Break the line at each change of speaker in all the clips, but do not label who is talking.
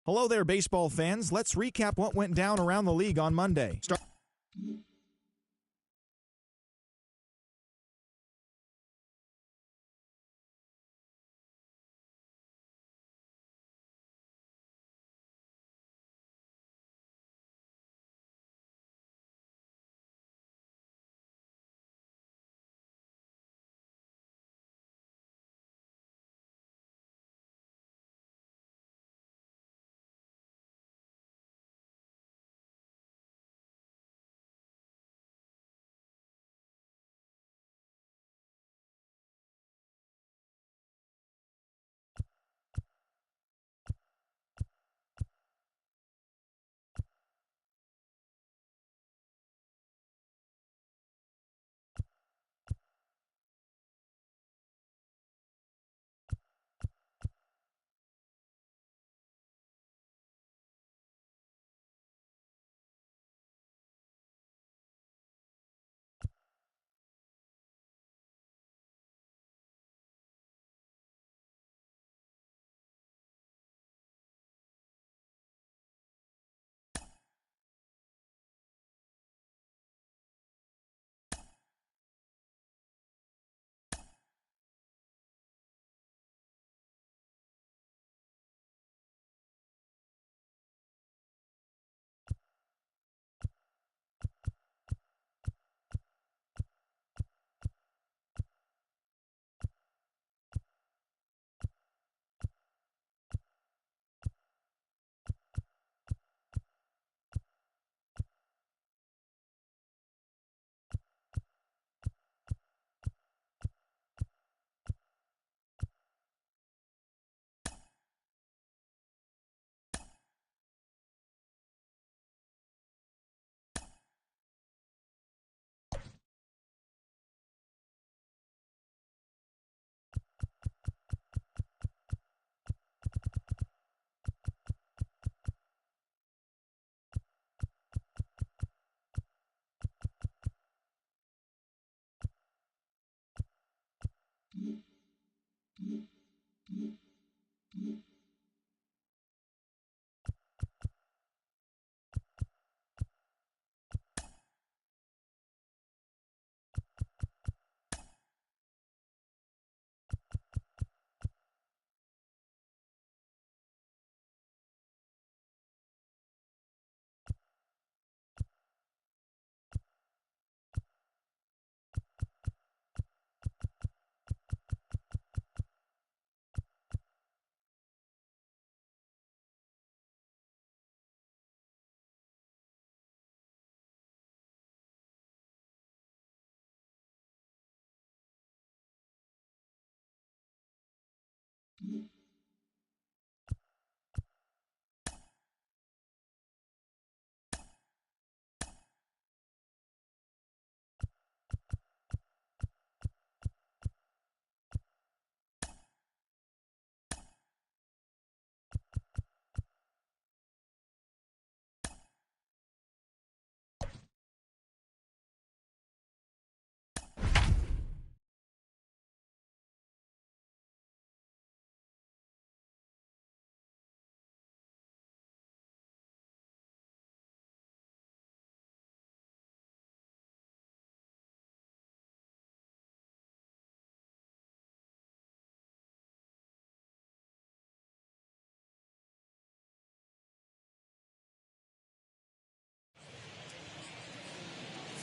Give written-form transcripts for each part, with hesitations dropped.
Hello there, baseball fans. Let's recap what went down around the league on Monday.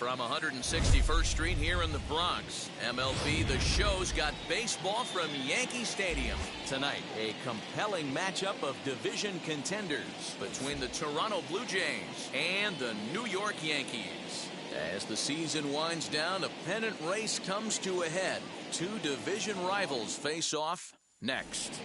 From 161st Street here in the Bronx, MLB The Show's got baseball from Yankee Stadium. Tonight, a compelling matchup of division contenders between the Toronto Blue Jays and the New York Yankees. As the season winds down, a pennant race comes to a head. Two division rivals face off next.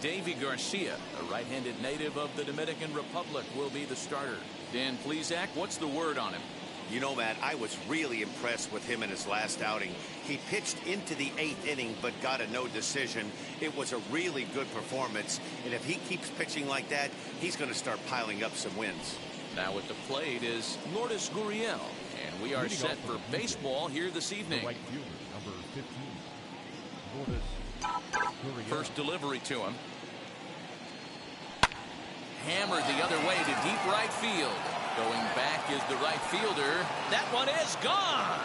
Davy Garcia, a right-handed native of the Dominican Republic, will be the starter. Dan Plesac, what's the word on him?
You know, Matt, I was really impressed with him in his last outing. He pitched into the 8th inning, but got a no decision. It was a really good performance, and if he keeps pitching like that, he's going to start piling up some wins.
Now at the plate is Lourdes Gurriel, and we are set for baseball here this evening.
Right fielder, number 15, Lourdes Gurriel.
First delivery to him. Hammered the other way to deep right field. Going back is the right fielder. That one is gone.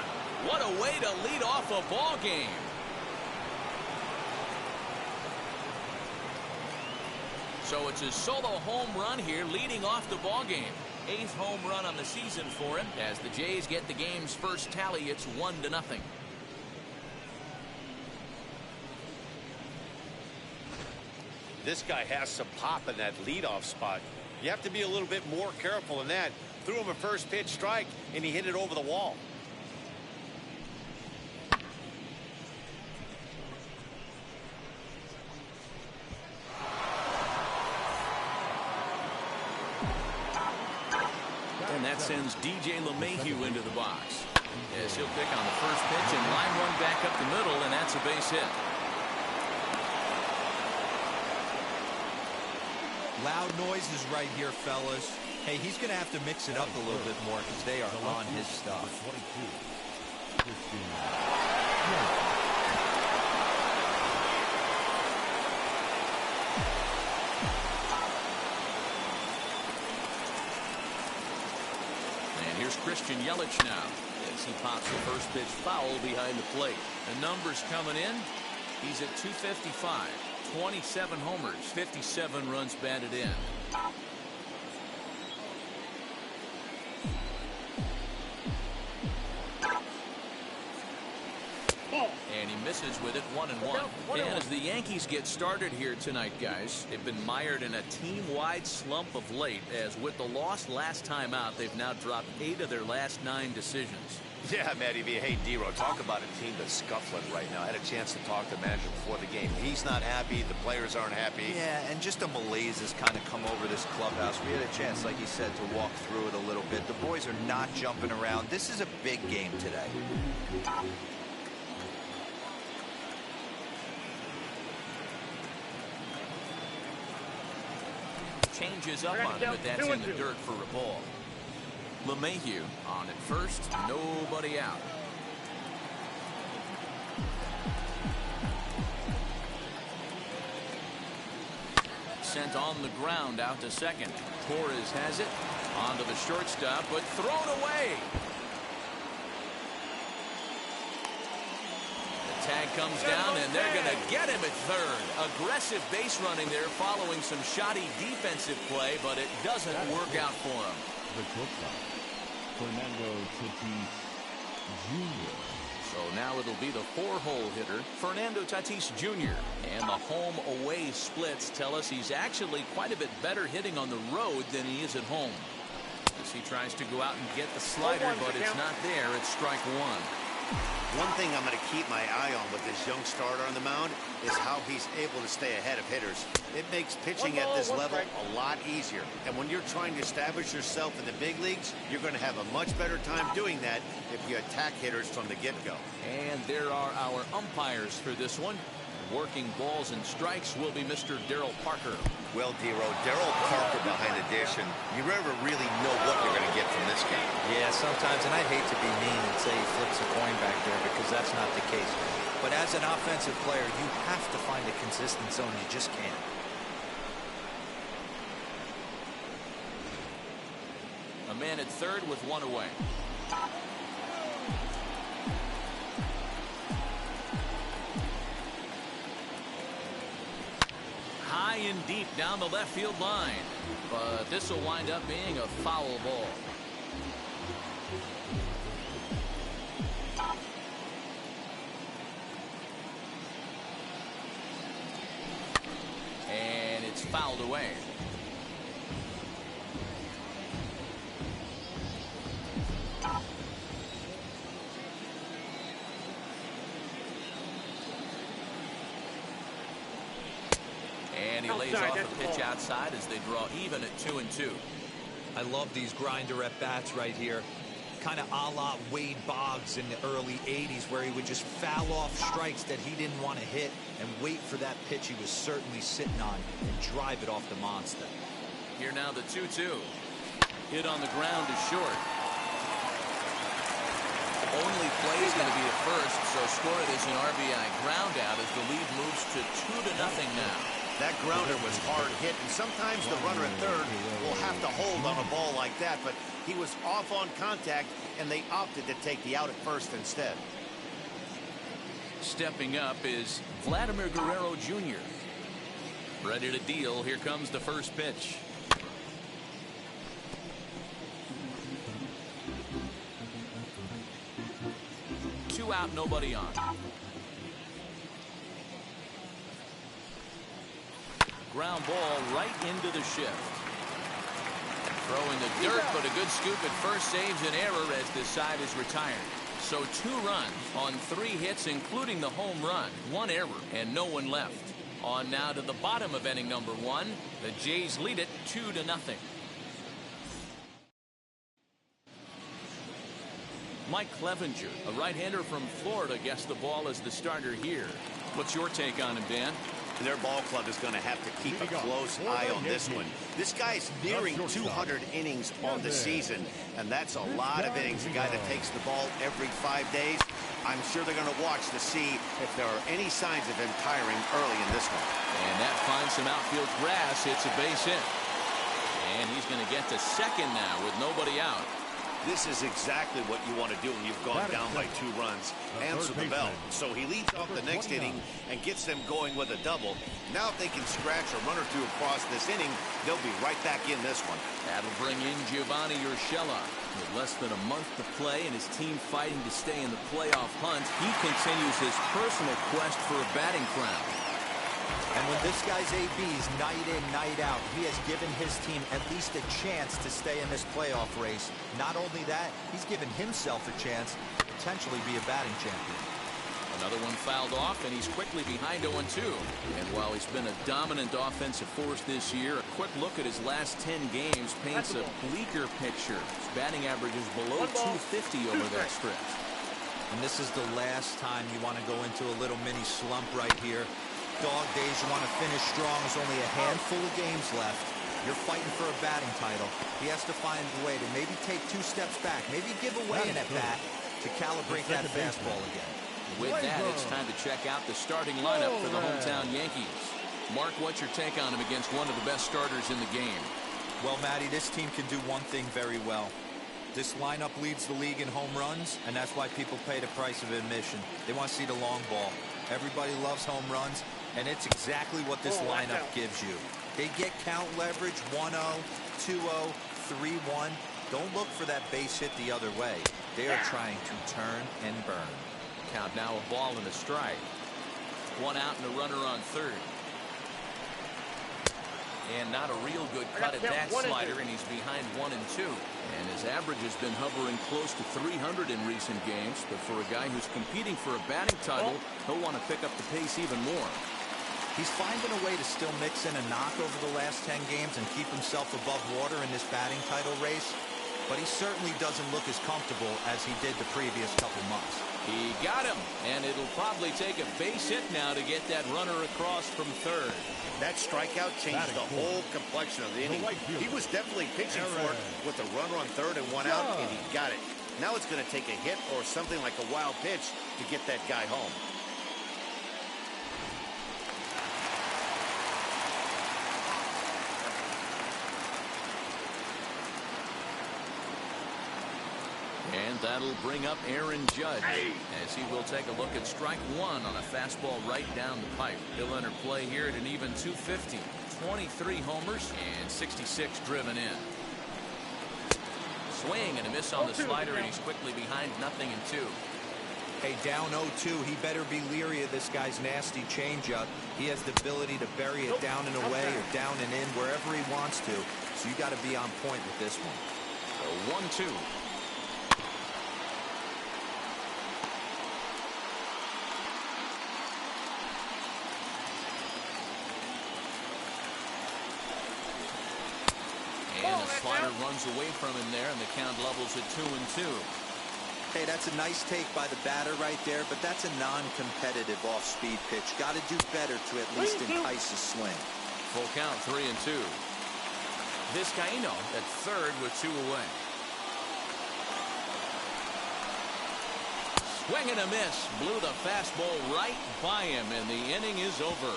What a way to lead off a ball game. So it's a solo home run here leading off the ball game. 8th home run on the season for him. As the Jays get the game's first tally, it's 1-0.
This guy has some pop in that leadoff spot. You have to be a little bit more careful than that. Threw him a first pitch strike, and he hit it over the wall.
And that sends DJ LeMahieu into the box. Yes, he'll pick on the first pitch and line one back up the middle, and that's a base hit.
Loud noises right here, fellas. Hey, he's going to have to mix it up a little bit more because they are on his stuff.
And here's Christian Yelich now as he pops the first pitch foul behind the plate. The numbers coming in. He's at 255. 27 homers, 57 runs batted in. And he misses with it, 1-1. And as the Yankees get started here tonight, guys, they've been mired in a team-wide slump of late, as with the loss last time out, they've now dropped 8 of their last 9 decisions.
Yeah, Matty V. Hey, D-Ro, talk about a team that's scuffling right now. I had a chance to talk to the manager before the game. He's not happy. The players aren't happy.
Yeah, and just a malaise has kind of come over this clubhouse. We had a chance, like he said, to walk through it a little bit. The boys are not jumping around. This is a big game today.
Changes up on him, but that's in the dirt for a ball. LeMahieu on at first, nobody out. Sent on the ground out to second. Torres has it onto the shortstop, but thrown away. The tag comes down, and they're going to get him at third. Aggressive base running there following some shoddy defensive play, but it doesn't work out for him.
The shortstop, Fernando Tatis Jr.
So now it'll be the 4-hole hitter, Fernando Tatis Jr. And the home-away splits tell us he's actually quite a bit better hitting on the road than he is at home. As he tries to go out and get the slider, but it's not there. It's strike one.
One thing I'm going to keep my eye on with this young starter on the mound is how he's able to stay ahead of hitters. It makes pitching at this level a lot easier. And when you're trying to establish yourself in the big leagues, you're going to have a much better time doing that if you attack hitters from the get-go.
And there are our umpires for this one. Working balls and strikes will be Mr. Darryl Parker.
Well, D-Ro, Darryl Parker behind the dish, and you never really know what you're going to get from this guy.
Yeah, sometimes, and I'd hate to be mean and say he flips a coin back there because that's not the case. But as an offensive player, you have to find a consistent zone. You just can't.
A man at third with one away. High and deep down the left field line, but this will wind up being a foul ball. And it's fouled away. And he lays off a pitch outside as they draw even at 2-2.
I love these grinder at bats right here. Kind of a la Wade Boggs in the early 80s, where he would just foul off strikes that he didn't want to hit and wait for that pitch he was certainly sitting on and drive it off the monster.
Here now the 2-2. Hit on the ground to short. Only play is going to be at first, so score it as an RBI ground out as the lead moves to 2-0 now.
That grounder was hard hit, and sometimes the runner at third will have to hold on a ball like that, but he was off on contact, and they opted to take the out at first instead.
Stepping up is Vladimir Guerrero Jr. Ready to deal. Here comes the first pitch. Two out, nobody on. Ground ball right into the shift. Throwing the dirt, but a good scoop at first saves an error as this side is retired. So 2 runs on 3 hits, including the home run, 1 error, and no one left. On now to the bottom of inning number 1. The Jays lead it 2-0. Mike Clevenger, a right-hander from Florida, gets the ball as the starter here. What's your take on him, Dan?
Their ball club is going to have to keep a close eye on this one. This guy's nearing 200 innings on the season, and that's a lot of innings. A guy that takes the ball every 5 days. I'm sure they're going to watch to see if there are any signs of him tiring early in this one.
And that finds some outfield grass. It's a base hit. And he's going to get to second now with nobody out.
This is exactly what you want to do when you've gone down by 2 runs. Answer the bell. So he leads off the next inning and gets them going with a double. Now if they can scratch a run or 2 across this inning, they'll be right back in this one.
That'll bring in Giovanni Urshela. With less than a month to play and his team fighting to stay in the playoff hunt, he continues his personal quest for a batting crown.
And when this guy's ABs night in, night out, he has given his team at least a chance to stay in this playoff race. Not only that, he's given himself a chance to potentially be a batting champion.
Another one fouled off, and he's quickly behind 0-2. And while he's been a dominant offensive force this year, a quick look at his last 10 games paints a bleaker picture. His batting average is below 250 over that stretch.
And this is the last time you want to go into a little mini slump right here. Dog days, you want to finish strong. There's only a handful of games left. You're fighting for a batting title. He has to find a way to maybe take 2 steps back, maybe give away an at-bat to calibrate that fastball again.
With that, it's time to check out the starting lineup for the hometown Yankees. Mark, what's your take on him against one of the best starters in the game?
Well, Matty, this team can do one thing very well. This lineup leads the league in home runs, and that's why people pay the price of admission. They want to see the long ball. Everybody loves home runs, and it's exactly what this lineup gives you. They get count leverage 1-0, 2-0, 3-1. Don't look for that base hit the other way. They are trying to turn and burn.
Count now a ball and a strike. 1 out and a runner on third. And not a real good cut at that slider, and he's behind 1-2. And his average has been hovering close to 300 in recent games, but for a guy who's competing for a batting title, he'll want to pick up the pace even more.
He's finding a way to still mix in a knock over the last 10 games and keep himself above water in this batting title race, but he certainly doesn't look as comfortable as he did the previous couple months.
He got him, and it'll probably take a base hit now to get that runner across from third.
That strikeout changed the whole complexion of the inning. He was definitely pitching for it with a runner on third and 1 out, and he got it. Now it's going to take a hit or something like a wild pitch to get that guy home.
And that'll bring up Aaron Judge as he will take a look at strike 1 on a fastball right down the pipe. He'll enter play here at an even 250. 23 homers and 66 driven in. Swing and a miss on the slider, and he's quickly behind 0-2.
Hey, down 0-2, he better be leery of this guy's nasty changeup. He has the ability to bury it down and away or down and in wherever he wants to. So you got to be on point with this one.
So 1-2. And the slider runs away from him there, and the count levels at 2-2.
Hey, that's a nice take by the batter right there, but that's a non-competitive off-speed pitch. Got to do better to at least entice a swing.
Full count, 3-2. Vizcaíno at third with 2 away. Swing and a miss. Blew the fastball right by him, and the inning is over.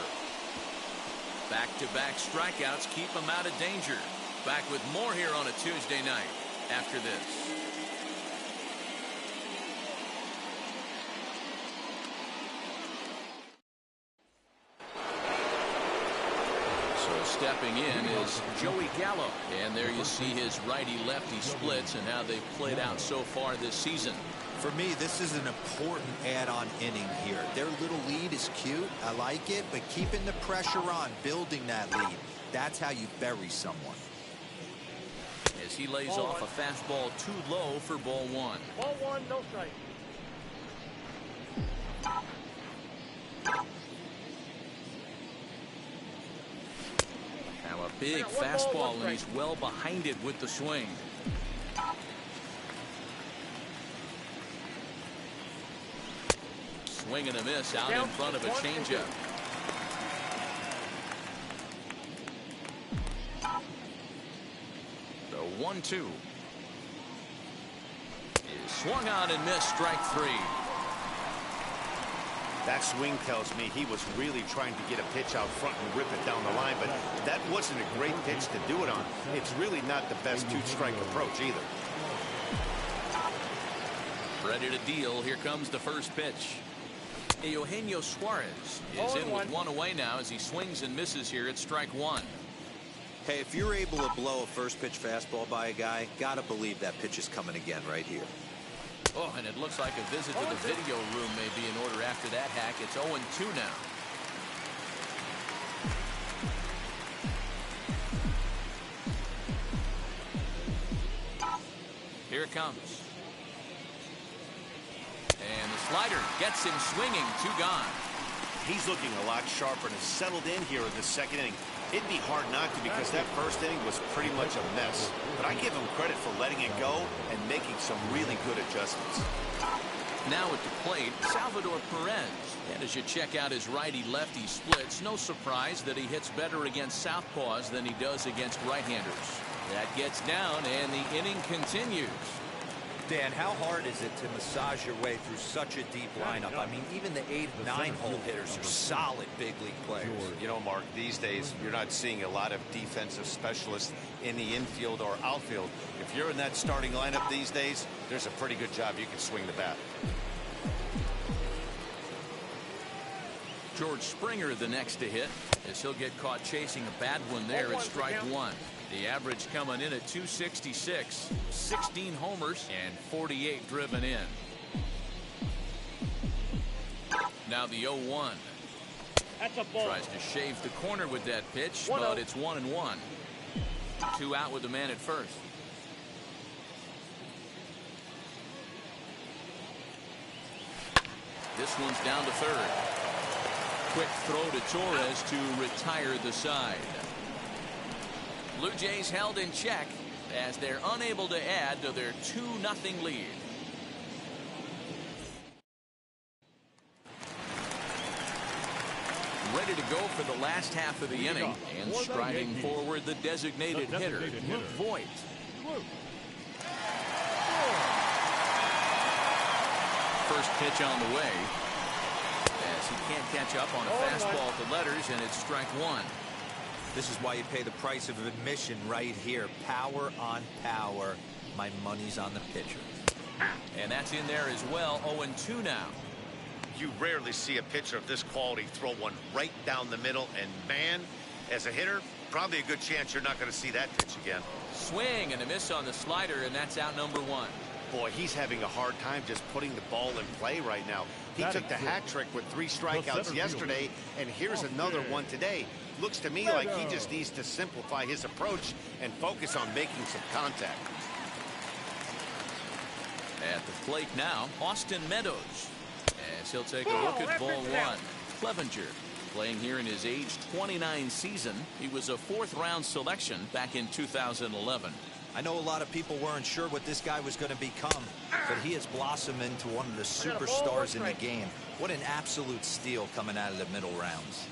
Back-to-back strikeouts keep him out of danger. Back with more here on a Tuesday night after this. So stepping in is Joey Gallo. And there you see his righty-lefty splits and how they've played out so far this season.
For me, this is an important add-on inning here. Their little lead is cute. I like it, but keeping the pressure on, building that lead, that's how you bury someone.
As he lays off a fastball too low for ball one.
Ball one, no strike.
Now a big fastball, and he's well behind it with the swing. Swing and a miss out in front of a changeup. The 1-2 is swung on and missed, strike three.
That swing tells me he was really trying to get a pitch out front and rip it down the line, but that wasn't a great pitch to do it on. It's really not the best two-strike approach either.
Ready to deal. Here comes the first pitch. Eugenio Suarez is in with one away now as he swings and misses here at strike one.
Hey, if you're able to blow a first pitch fastball by a guy, gotta believe that pitch is coming again right here.
Oh, and it looks like a visit to the video room may be in order after that hack. It's 0-2 now. Here it comes. And the slider gets him swinging, two gone.
He's looking a lot sharper and has settled in here in the second inning. It'd be hard not to, because that first inning was pretty much a mess. But I give him credit for letting it go and making some really good adjustments.
Now at the plate, Salvador Perez. And as you check out his righty-lefty splits, no surprise that he hits better against southpaws than he does against right-handers. That gets down, and the inning continues.
Dan, how hard is it to massage your way through such a deep lineup? I mean, even the 8 and 9 hole hitters are solid big league players.
You know, Mark, these days you're not seeing a lot of defensive specialists in the infield or outfield. If you're in that starting lineup these days, there's a pretty good job you can swing the bat.
George Springer the next to hit, as he'll get caught chasing a bad one there at strike one. The average coming in at 266, 16 homers and 48 driven in. Now the 0-1.
That's a ball.
Tries to shave the corner with that pitch, but it's 1-1. 2 out with the man at first. This one's down to third. Quick throw to Torres to retire the side. Blue Jays held in check as they're unable to add to their 2-0 lead. Ready to go for the last half of the inning, and striding forward the designated hitter, Luke Voigt. First pitch on the way, as he can't catch up on a fastball at the letters, and it's strike one.
This is why you pay the price of admission right here. Power on power. My money's on the pitcher.
And that's in there as well. 0-2 now.
You rarely see a pitcher of this quality throw one right down the middle, and man, as a hitter, probably a good chance you're not going to see that pitch again.
Swing and a miss on the slider, and that's out number one.
Boy, he's having a hard time just putting the ball in play right now. He took the hat trick with 3 strikeouts yesterday, and here's another one today. Looks to me like he just needs to simplify his approach and focus on making some contact.
At the plate now, Austin Meadows, as he'll take a look at ball one. Clevenger playing here in his age 29 season. He was a 4th-round selection back in 2011.
I know a lot of people weren't sure what this guy was going to become, but he has blossomed into one of the superstars in the game. What an absolute steal coming out of the middle rounds.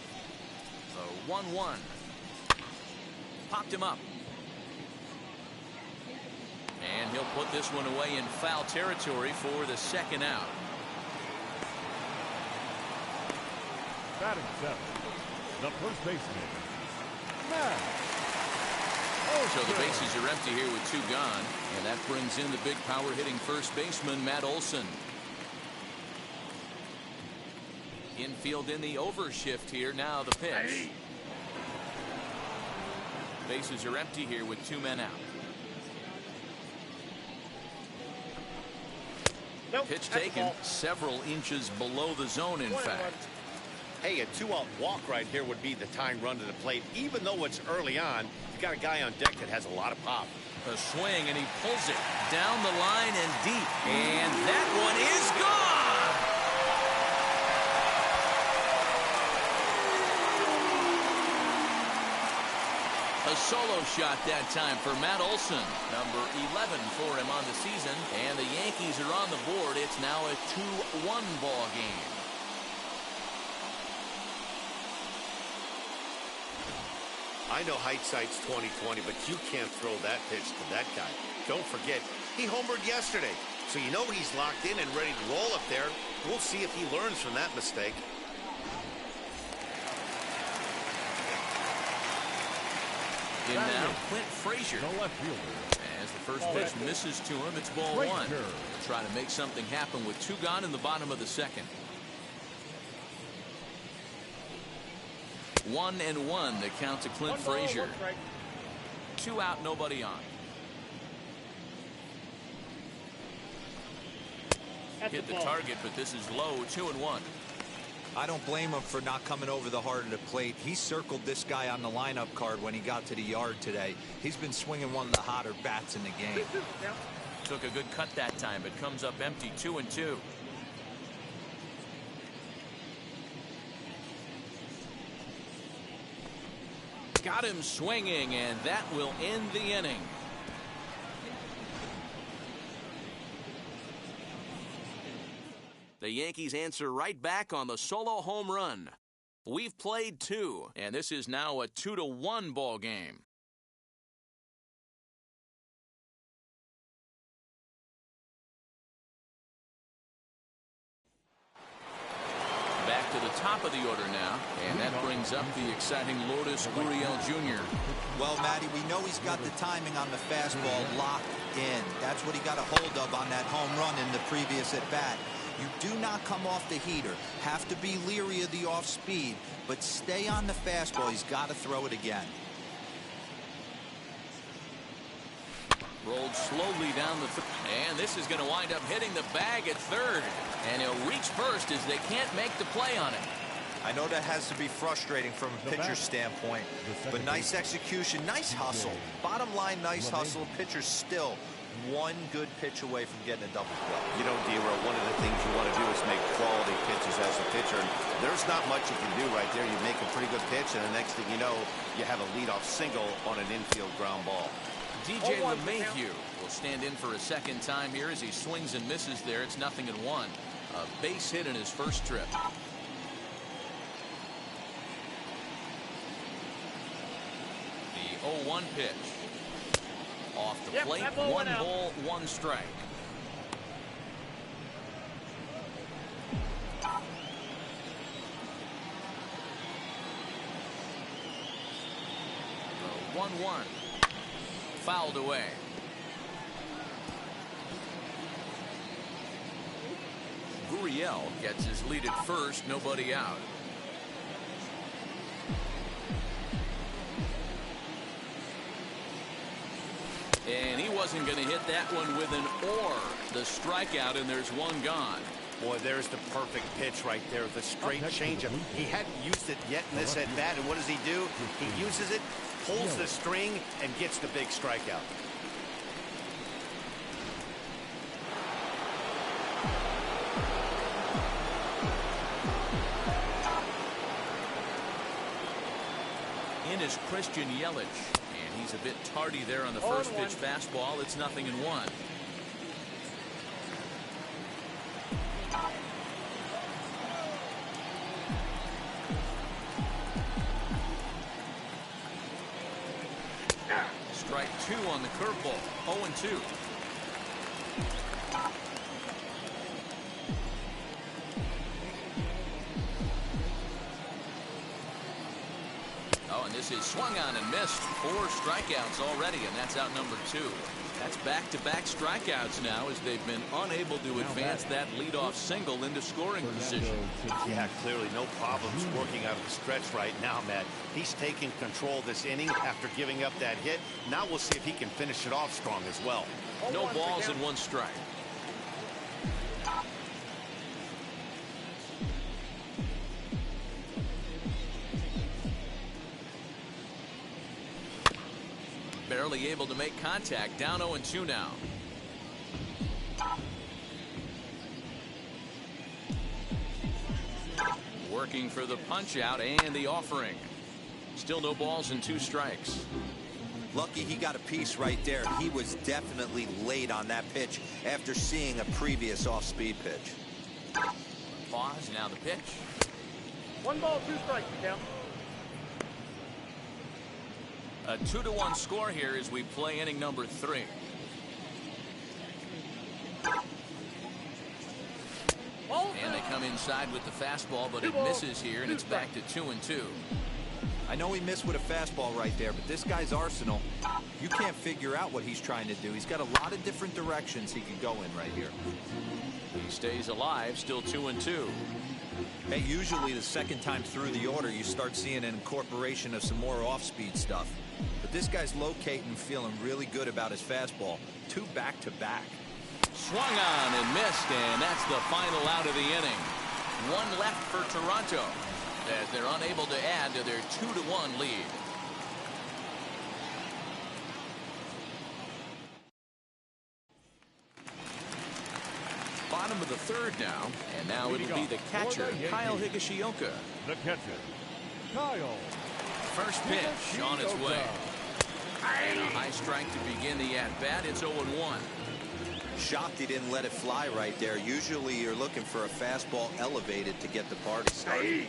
So 1-1. Popped him up. And he'll put this one away in foul territory for the second out.
Batting 7, the first baseman,
So the bases are empty here with 2 gone, and that brings in the big power hitting first baseman Matt Olson. Infield in the overshift here. Now the pitch. Bases are empty here with 2 men out.
Nope,
Pitch
that's a
taken
ball.
several inches below the zone, in fact.
Hey, a 2-out walk right here would be the tying run to the plate. Even though it's early on, you've got a guy on deck that has a lot of pop.
A swing, and he pulls it down the line and deep. And that one is gone! A solo shot that time for Matt Olson. Number 11 for him on the season. And the Yankees are on the board. It's now a 2-1 ball game.
I know hindsight's 20/20, but you can't throw that pitch to that guy. Don't forget, he homered yesterday. So you know he's locked in and ready to roll up there. We'll see if he learns from that mistake.
In now, Clint Frazier.
The left fielder.
As the first pitch misses to him, it's ball 1. Try to make something happen with 2 gone in the bottom of the second. 1-1 the count to Clint Frazier. 2 out, nobody on. Hit the target, but this is low. 2-1.
I don't blame him for not coming over the heart of the plate. He circled this guy on the lineup card when he got to the yard today. He's been swinging one of the hotter bats in the game.
Took a good cut that time, but comes up empty. 2-2. Got him swinging, and that will end the inning. The Yankees answer right back on the solo home run. We've played 2, and this is now a 2-1 ball game. Back to the top of the order now, and that brings up the exciting Lourdes Gurriel Jr.
Well, Matty, we know he's got the timing on the fastball locked in. That's what he got a hold of on that home run in the previous at-bat. You do not come off the heater. Have to be leery of the off speed, but stay on the fastball. He's got to throw it again.
Rolled slowly down the and this is going to wind up hitting the bag at third. And he'll reach first as they can't make the play on it.
I know that has to be frustrating from a pitcher's standpoint, but nice execution, nice hustle. Bottom line, nice hustle. Pitcher's still one good pitch away from getting a double play.
You know, D-Row, one of the things you want to do is make quality pitches as a pitcher. And there's not much you can do right there. You make a pretty good pitch, and the next thing you know, you have a leadoff single on an infield ground ball.
DJ LeMahieu will stand in for a second time here as he swings and misses there. It's 0-1. A base hit in his first trip. The 0-1 pitch. Off the plate, 1 ball, 1 strike. The 1-1. Fouled away. Gurriel gets his lead at first, nobody out. And he wasn't going to hit that one with an or. The strikeout, and there's 1 gone.
Boy, there's the perfect pitch right there. The straight changeup. He hadn't used it yet in this at-bat, and what does he do? He uses it, pulls the string, and gets the big strikeout.
In is Christian Yelich. And he's a bit tardy there on the first pitch fastball. It's 0-1. Strike 2 on the curveball. 0-2. is swung on and missed. 4 strikeouts already, and that's out number 2. That's back-to-back strikeouts now as they've been unable to advance that leadoff single into scoring position.
Yeah, clearly no problems working out of the stretch right now, Matt. He's taking control this inning after giving up that hit. Now we'll see if he can finish it off strong as well.
No balls and 1 strike. Barely able to make contact. Down 0-2 now. Working for the punch out and the offering. Still no balls and 2 strikes.
Lucky he got a piece right there. He was definitely late on that pitch after seeing a previous off-speed pitch.
Pause. Now the pitch.
1 ball, 2 strikes, count.
A 2-1 score here as we play inning number 3. And they come inside with the fastball, but it misses here, and it's back to 2-2.
I know he missed with a fastball right there, but this guy's arsenal, you can't figure out what he's trying to do. He's got a lot of different directions he could go in right here.
He stays alive, still 2-2.
Hey, usually the second time through the order, you start seeing an incorporation of some more off-speed stuff. But this guy's locating, feeling really good about his fastball. 2 back-to-back.
Swung on and missed, and that's the final out of the inning. 1 left for Toronto as they're unable to add to their 2-1 lead. Bottom of the 3rd now, and now it'll be the catcher, Kyle Higashioka.
The catcher, Kyle.
First pitch on its way. And a high strike to begin the at-bat. It's 0-1.
Shocked he didn't let it fly right there. Usually you're looking for a fastball elevated to get the party started.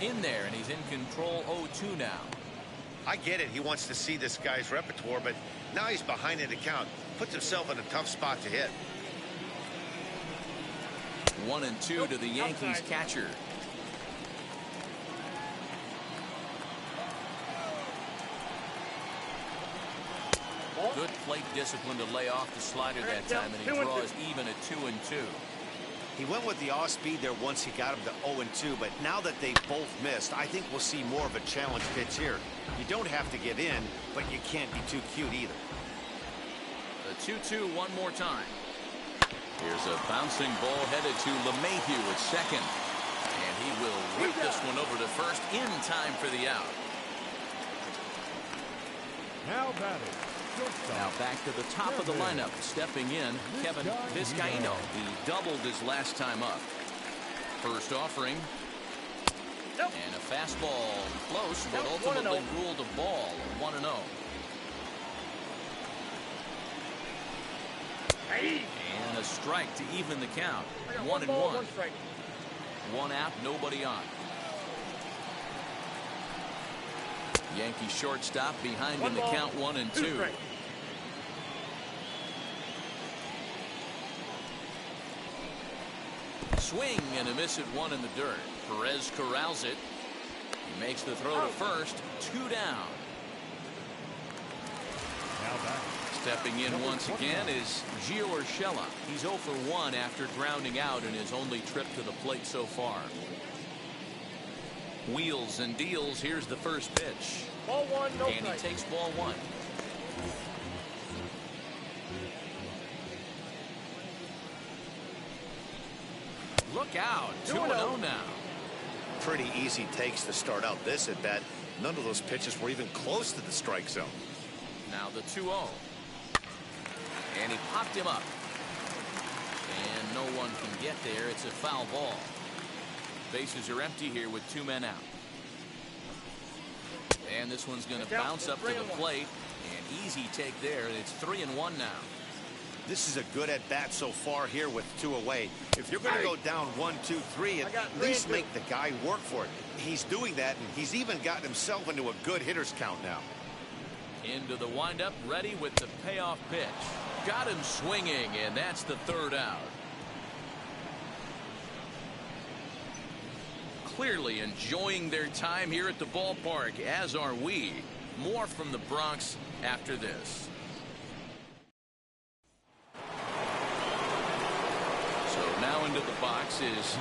In there, and he's in control. 0-2 now.
I get it. He wants to see this guy's repertoire, but now he's behind in the count. Puts himself in a tough spot to hit.
1-2 to the Yankees catcher. Good plate discipline to lay off the slider that time, and he draws even at 2-2.
He went with the off speed there once he got him to 0-2, but now that they both missed, I think we'll see more of a challenge pitch here. You don't have to give in, but you can't be too cute either.
The 2-2 one more time. Here's a bouncing ball headed to LeMahieu at second, and he will whip this one over to first in time for the out.
Now batting.
Now back to the top of the lineup. Stepping in, Kevin Vizcaíno. He doubled his last time up. First offering. And a fastball close, but ultimately ruled a ball. 1-0. And a strike to even the count. 1-1. 1 out, nobody on. Yankee shortstop behind in the count. 1-2. Swing and a miss at 1 in the dirt. Perez corrals it. He makes the throw to first. 2 down.
Now back.
Stepping in once again is Gio Urshela. He's 0 for 1 after grounding out in his only trip to the plate so far. Wheels and deals. Here's the first pitch.
Ball 1, no
and he takes ball 1. Look out. 2-0 now.
Pretty easy takes to start out this at bat. None of those pitches were even close to the strike zone.
Now the 2-0. And he popped him up. And no one can get there. It's a foul ball. Bases are empty here with 2 men out. And this one's going to bounce up to the plate. An easy take there. It's 3-1 now.
This is a good at bat so far here with 2 away. If you're going to go down 1, 2, 3, at least make the guy work for it. He's doing that, and he's even gotten himself into a good hitter's count now.
Into the windup, ready with the payoff pitch. Got him swinging, and that's the 3rd out. clearly enjoying their time here at the ballpark, as are we. More from the Bronx after this. So now into the box is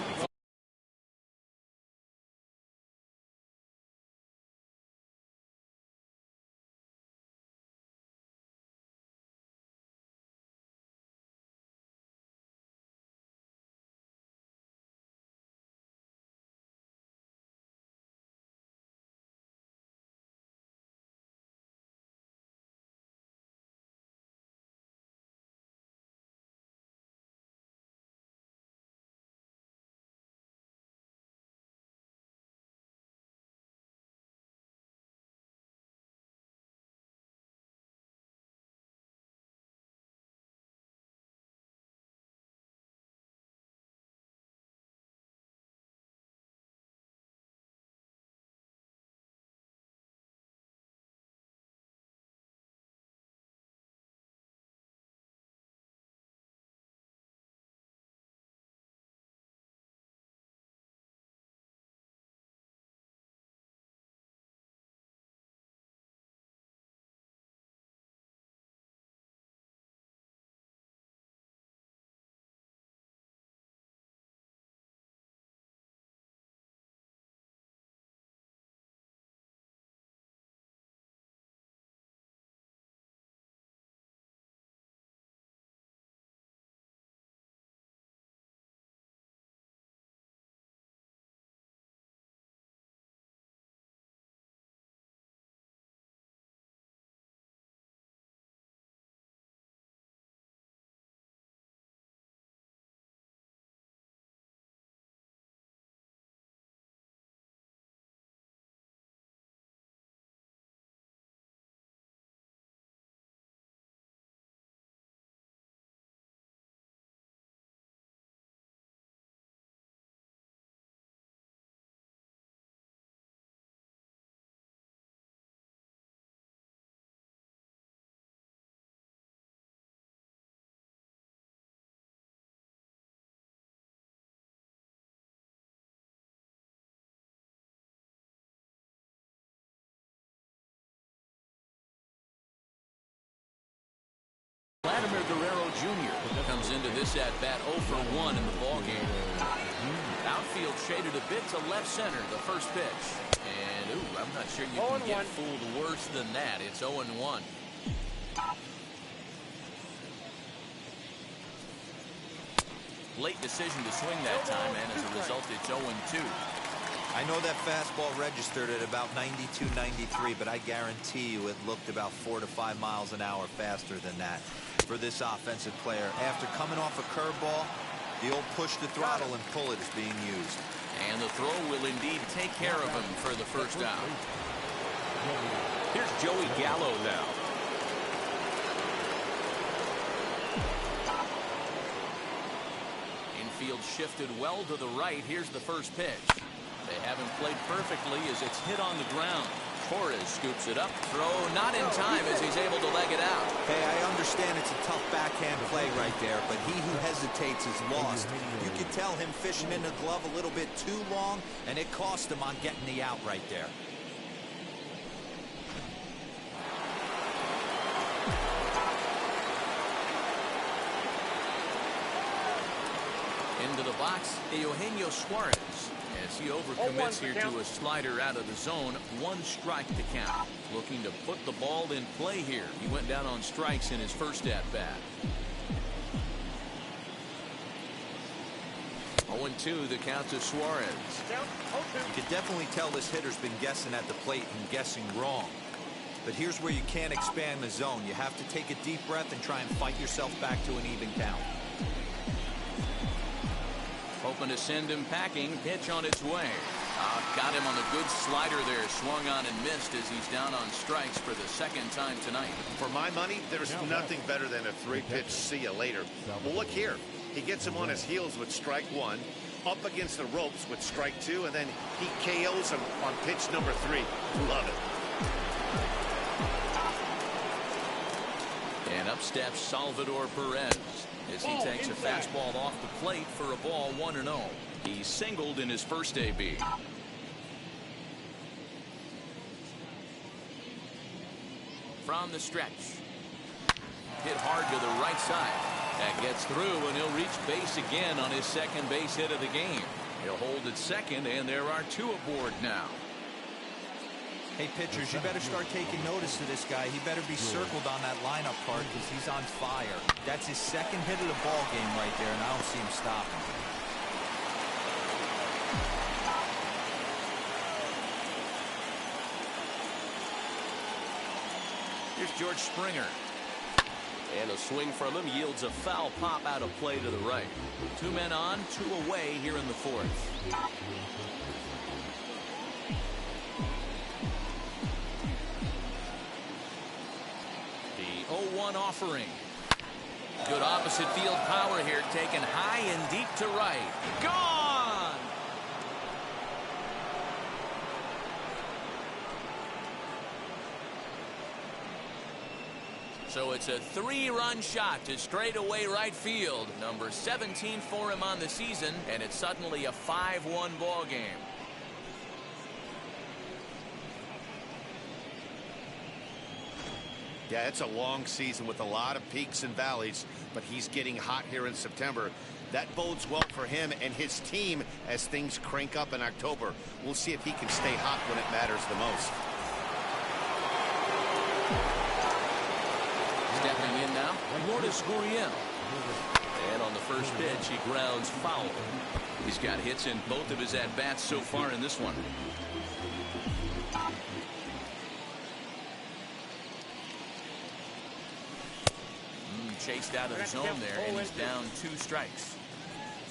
Vladimir Guerrero Jr. comes into this at-bat 0 for 1 in the ballgame. Outfield shaded a bit to left center, the first pitch. And, ooh, I'm not sure you can get fooled worse than that. It's 0-1. Late decision to swing that time, and as a result, it's 0-2.
I know that fastball registered at about 92, 93, but I guarantee you it looked about 4 to 5 miles an hour faster than that for this offensive player. After coming off a curveball, the old push the throttle and pull it is being used.
And the throw will indeed take care of him for the first out. Here's Joey Gallo now. Infield shifted well to the right. Here's the first pitch. They haven't played perfectly as it's hit on the ground. Torres scoops it up. Throw not in time as he's able to leg it out.
Hey, I understand it's a tough backhand play right there, but he who hesitates is lost. You can tell him fishing in the glove a little bit too long, and it cost him on getting the out right there.
Into the box, Eugenio Suarez. As he overcommits here to a slider out of the zone, 1 strike to count. Looking to put the ball in play here. He went down on strikes in his first at-bat. 0-2 the count to Suarez.
You can definitely tell this hitter's been guessing at the plate and guessing wrong. But here's where you can't expand the zone. You have to take a deep breath and try and fight yourself back to an even count.
Hoping to send him packing. Pitch on its way. Got him on a good slider there. Swung on and missed as he's down on strikes for the second time tonight.
For my money, there's nothing better than a 3-pitch see you later. Well, look here. He gets him on his heels with strike 1, up against the ropes with strike 2, and then he KOs him on pitch number 3. Love it.
And up steps Salvador Perez as he takes a fastball off the plate for a ball 1-0. He singled in his first AB. From the stretch. Hit hard to the right side. That gets through, and he'll reach base again on his second base hit of the game. He'll hold at second, and there are two aboard now.
Hey, pitchers, you better start taking notice of this guy. He better be circled on that lineup card because he's on fire. That's his second hit of the ball game right there, and I don't see him stopping.
Here's George Springer. And a swing from him yields a foul pop out of play to the right. Two men on, two away here in the fourth. The 0-1 offering. Good opposite field power here, taken high and deep to right. Gone! So it's a three-run shot to straightaway right field. Number 17 for him on the season, and it's suddenly a 5-1 ball game.
Yeah, it's a long season with a lot of peaks and valleys, but he's getting hot here in September. That bodes well for him and his team as things crank up in October. We'll see if he can stay hot when it matters the most.
Stepping in now, Lourdes Gurriel. And on the first pitch, he grounds foul. He's got hits in both of his at-bats so far in this one. Chased out of the zone there, and he's down 2 strikes.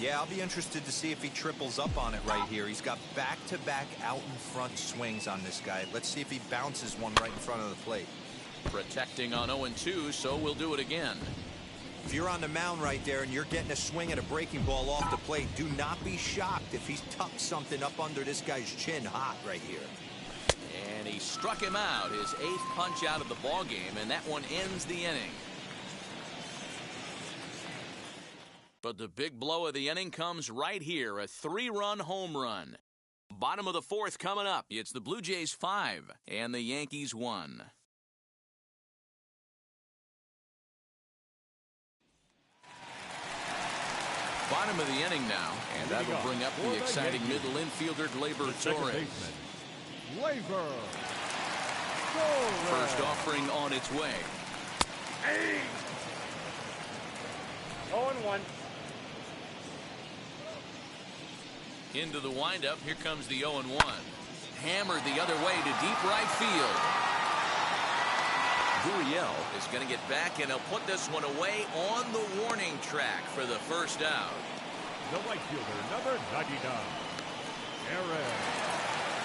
Yeah, I'll be interested to see if he triples up on it right here. He's got back-to-back out-in-front swings on this guy. Let's see if he bounces one right in front of the plate.
Protecting on 0-2, so we'll do it again.
If you're on the mound right there and you're getting a swing at a breaking ball off the plate, do not be shocked if he's tucked something up under this guy's chin hot right here.
And he struck him out, his 8th punch out of the ball game, and that one ends the inning. But the big blow of the inning comes right here, a 3-run home run. Bottom of the 4th coming up. It's the Blue Jays 5 and the Yankees 1. Bottom of the inning now, and that will bring up the exciting middle infielder, Gleyber Torres.
Gleyber.
First offering on its way.
0-1.
Into the windup, here comes the 0-1. Hammered the other way to deep right field. Gurriel is going to get back, and he'll put this one away on the warning track for the first out.
The right fielder, number 99, Aaron.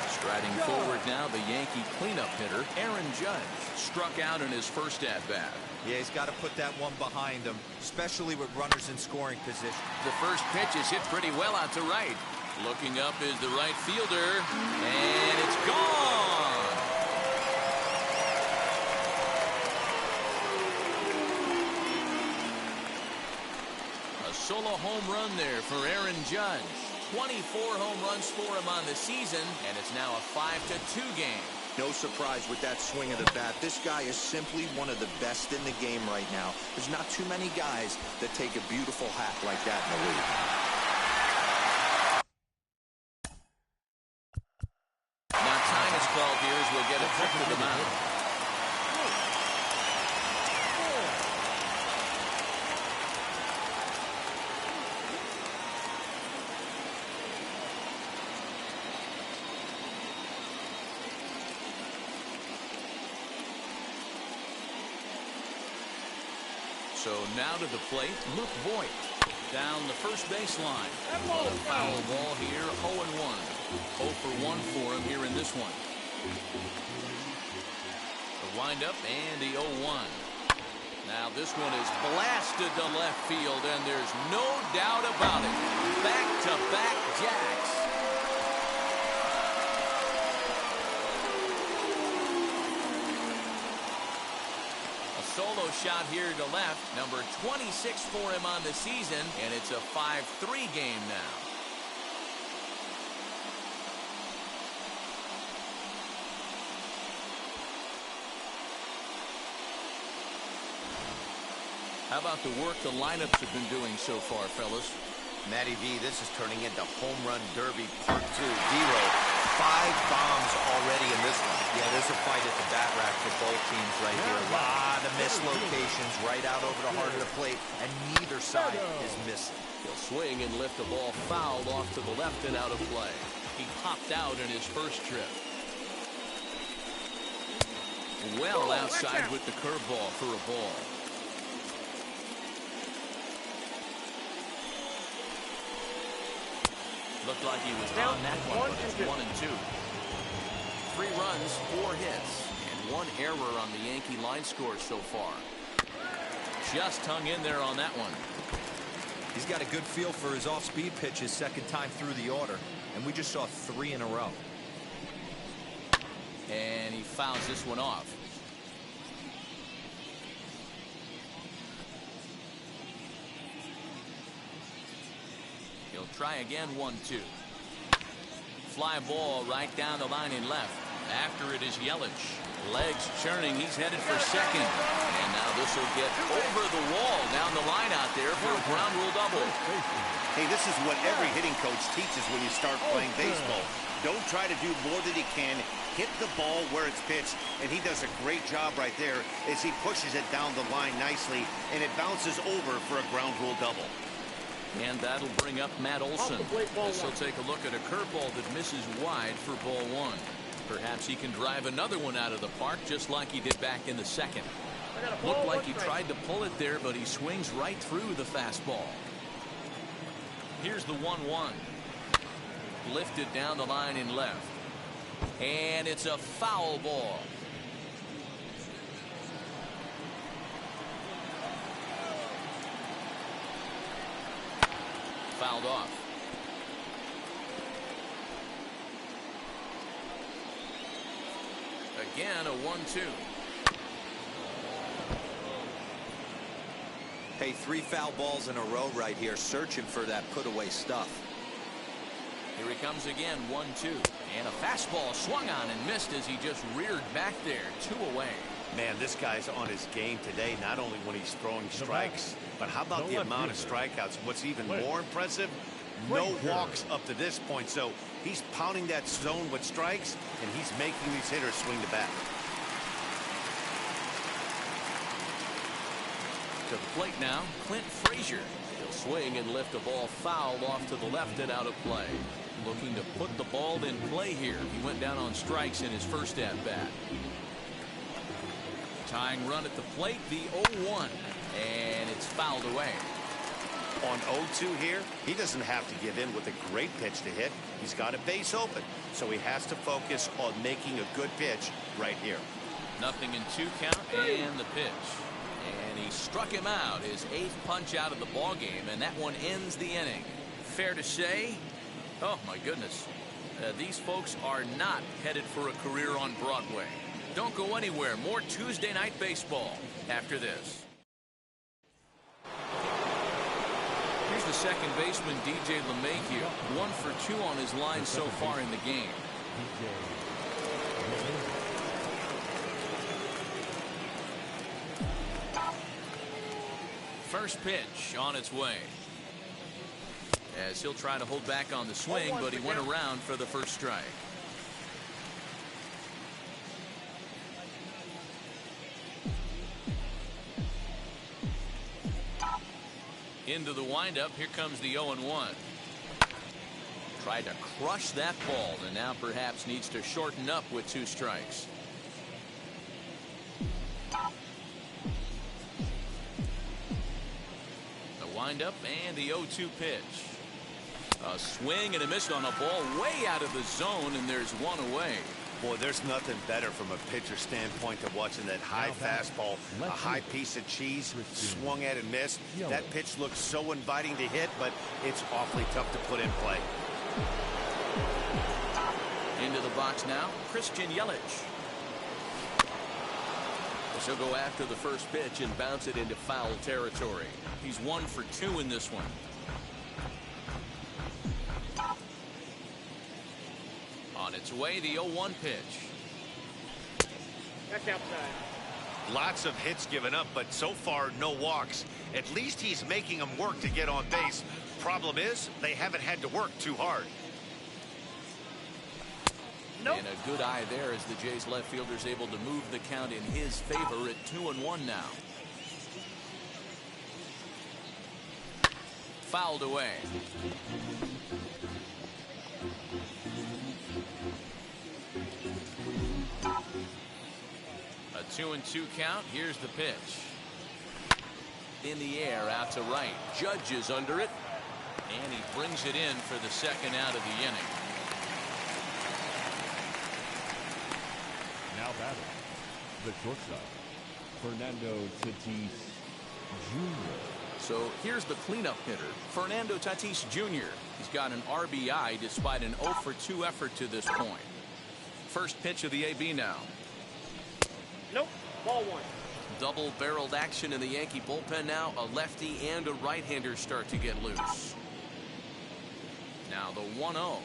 Striding forward now, the Yankee cleanup hitter, Aaron Judge, struck out in his first at-bat.
Yeah, he's got to put that one behind him, especially with runners in scoring position.
The first pitch is hit pretty well out to right. Looking up is the right fielder, and it's gone. A solo home run there for Aaron Judge. 24 home runs for him on the season, and it's now a 5-2 game.
No surprise with that swing of the bat. This guy is simply one of the best in the game right now. There's not too many guys that take a beautiful hack like that in the league.
Now time is called here as we'll get a trip to the mound. So now to the plate, Luke Voigt down the first baseline. On a foul ball here, 0-1. 0 for 1 for him here in this one. The windup and the 0-1. Now this one is blasted to left field, and there's no doubt about it. Back-to-back jacks. Solo shot here to left, number 26 for him on the season, and it's a 5-3 game now. How about the work the lineups have been doing so far, fellas?
Matty V, this is turning into home run derby part 2. Dero, 5 bombs already in this one.
Yeah, there's a fight at the bat rack for both teams right here. A lot of mislocations right out over the heart of the plate, and neither side is missing.
He'll swing and lift the ball fouled off to the left and out of play. He popped out in his first trip. Well outside with the curveball for a ball. Looked like he was on that one, but it's 1 and 2. 3 runs, 4 hits, and 1 error on the Yankee line score so far. Just hung in there on that one.
He's got a good feel for his off-speed pitches second time through the order, and we just saw 3 in a row.
And he fouls this one off. He'll try again, 1-2. Fly ball right down the line in left. After it is Yelich. Legs churning. He's headed for second. And now this will get over the wall down the line out there for a ground rule double.
Hey, this is what every hitting coach teaches when you start playing baseball. Don't try to do more than he can. Hit the ball where it's pitched, and he does a great job right there as he pushes it down the line nicely, and it bounces over for a ground rule double.
And that'll bring up Matt Olson. As he'll take a look at a curveball that misses wide for ball 1. Perhaps he can drive another one out of the park just like he did back in the second. Looked like he tried to pull it there, but he swings right through the fastball. Here's the 1-1. Lifted down the line in left. And it's a foul ball. Fouled off. Again, a 1-2.
Hey, 3 foul balls in a row right here, searching for that put-away stuff.
Here he comes again, 1-2. And a fastball swung on and missed as he just reared back there, 2 away.
Man, this guy's on his game today, not only when he's throwing strikes, but how about the amount of strikeouts? What's even more impressive, no walks up to this point. So he's pounding that zone with strikes, and he's making these hitters swing the bat.
To the plate now, Clint Frazier. He'll swing and lift the ball fouled off to the left and out of play. Looking to put the ball in play here. He went down on strikes in his first at-bat. Tying run at the plate, the 0-1, and it's fouled away.
On 0-2 here, he doesn't have to give in with a great pitch to hit. He's got a base open, so he has to focus on making a good pitch right here.
Nothing in 2 count, and the pitch. And he struck him out, his 8th punch out of the ball game, and that one ends the inning. Fair to say, oh my goodness, these folks are not headed for a career on Broadway. Don't go anywhere. More Tuesday Night Baseball after this. Here's the second baseman, DJ LeMahieu, 1 for 2 on his line so far in the game. First pitch on its way. As he'll try to hold back on the swing, but he went around for the first strike. Into the windup. Here comes the 0-1. Tried to crush that ball, and now perhaps needs to shorten up with 2 strikes. The windup and the 0-2 pitch. A swing and a miss on a ball way out of the zone, and there's 1 away.
Boy, there's nothing better from a pitcher standpoint than watching that high fastball, a high piece of cheese, swung at and missed. That pitch looks so inviting to hit, but it's awfully tough to put in play.
Into the box now, Christian Yelich. He'll go after the first pitch and bounce it into foul territory. He's 1 for 2 in this one. On its way, the 0-1 pitch.
That's outside.
Lots of hits given up, but so far no walks. At least he's making them work to get on base. Problem is, they haven't had to work too hard.
Nope.
And a good eye there as the Jays left fielder's able to move the count in his favor at 2-1 now. Fouled away. A 2-2 count. Here's the pitch. In the air out to right. Judge is under it. And he brings it in for the second out of the inning.
Now batting, the shortstop, Fernando Tatis Jr.
So here's the cleanup hitter, Fernando Tatis Jr. He's got an RBI despite an 0-for-2 effort to this point. First pitch of the AB now.
Nope. Ball one.
Double-barreled action in the Yankee bullpen now. A lefty and a right-hander start to get loose. Now the 1-0.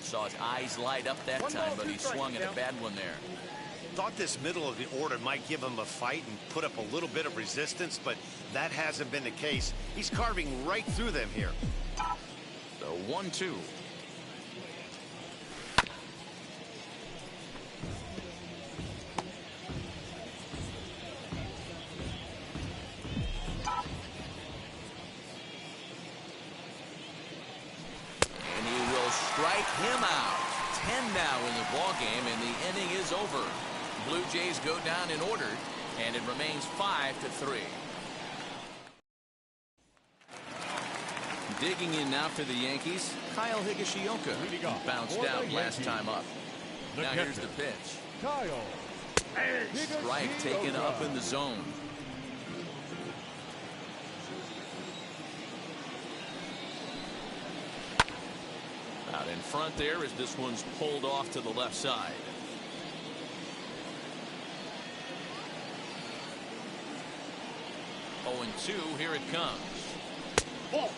Saw his eyes light up that time, but he swung at a bad one there.
Thought this middle of the order might give him a fight and put up a little bit of resistance, but that hasn't been the case. He's carving right through them here.
The 1-2. And he will strike him out. 10 now in the ball game, and the inning is over. Blue Jays go down in order, and it remains 5-3. Digging in now for the Yankees, Kyle Higashioka. He bounced out last time up. Now here's the pitch.
Kyle
Strike taken up in the zone. Out in front there as this one's pulled off to the left side. Oh, and 2, here it comes.
Ball.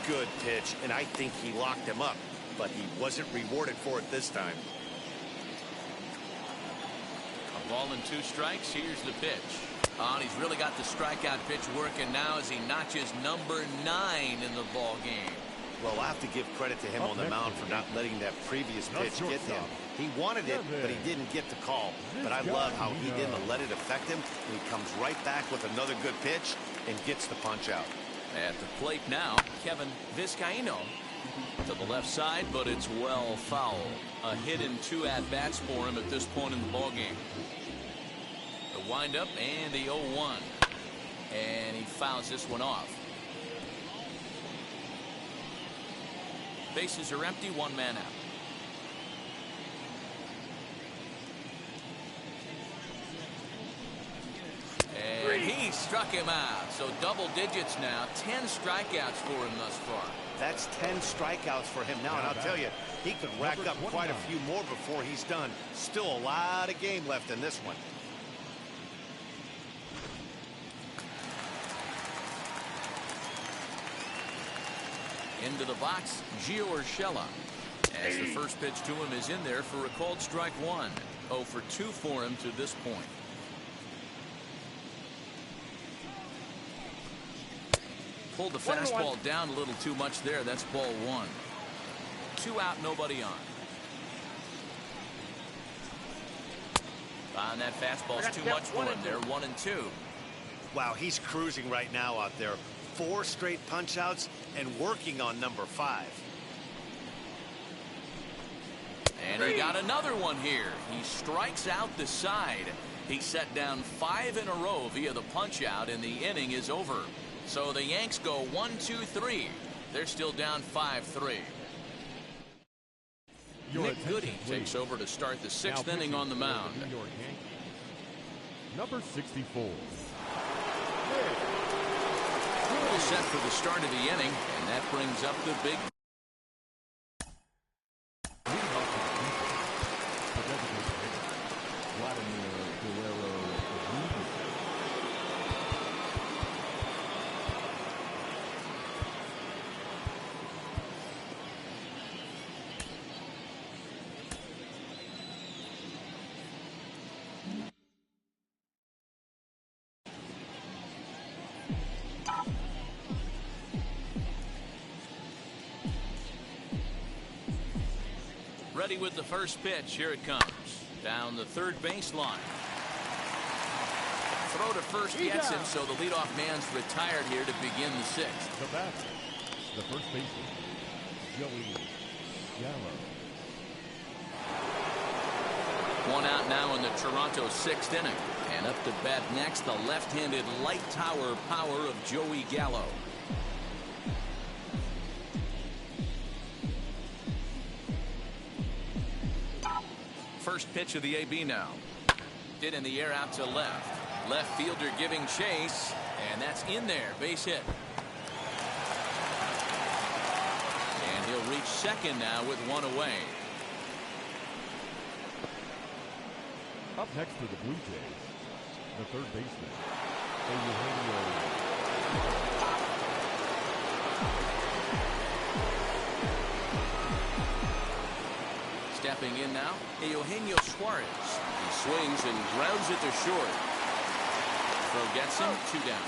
Good pitch, and I think he locked him up, but he wasn't rewarded for it this time.
A ball and 2 strikes. Here's the pitch. Oh, and he's really got the strikeout pitch working now as he notches number 9 in the ball game.
Well, I'll have to give credit to him on the mound for not letting that previous pitch get him. He wanted it, but he didn't get the call. But I love how he didn't let it affect him. He comes right back with another good pitch and gets the punch out.
At the plate now, Kevin Vizcaino to the left side, but it's well foul. A hit and 2 at-bats for him at this point in the ball game. The windup and the 0-1. And he fouls this one off. Bases are empty, 1 man out. And he struck him out. So double digits now. 10 strikeouts for him thus far.
That's 10 strikeouts for him now, and I'll tell you, he could rack up quite a few more before he's done. Still a lot of game left in this one.
Into the box, Gio Urshela. As the first pitch to him is in there for a called strike 1. 0 for 2 for him to this point. Pulled the fastball down a little too much there. That's ball 1. 2 out, nobody on. And that fastball's too much for him there. 1 and 2.
Wow, he's cruising right now out there. 4 straight punch outs and working on number 5.
And he got another one here. He strikes out the side. He set down 5 in a row via the punch out, and the inning is over. So the Yanks go 1-2-3. They're still down 5-3. Nick Goody takes over to start the 6th inning on the mound.
Number 64.
All set for the start of the inning, and that brings up the big. Ready with the first pitch. Here it comes. Down the third baseline. Throw to first gets him, so the leadoff man's retired here to begin the sixth.
The batter, the first baseman, Joey Gallo.
One out now in the Toronto sixth inning. And up to bat next, the left-handed light tower power of Joey Gallo. First pitch of the AB now. Hit in the air out to left. Left fielder giving chase, and that's in there. Base hit. And he'll reach second now with one away.
Up next for the Blue Jays, the third baseman, Eugenio.
Stepping in now, Eugenio Suarez. He swings and grounds it to short. Throw gets him, 2 down.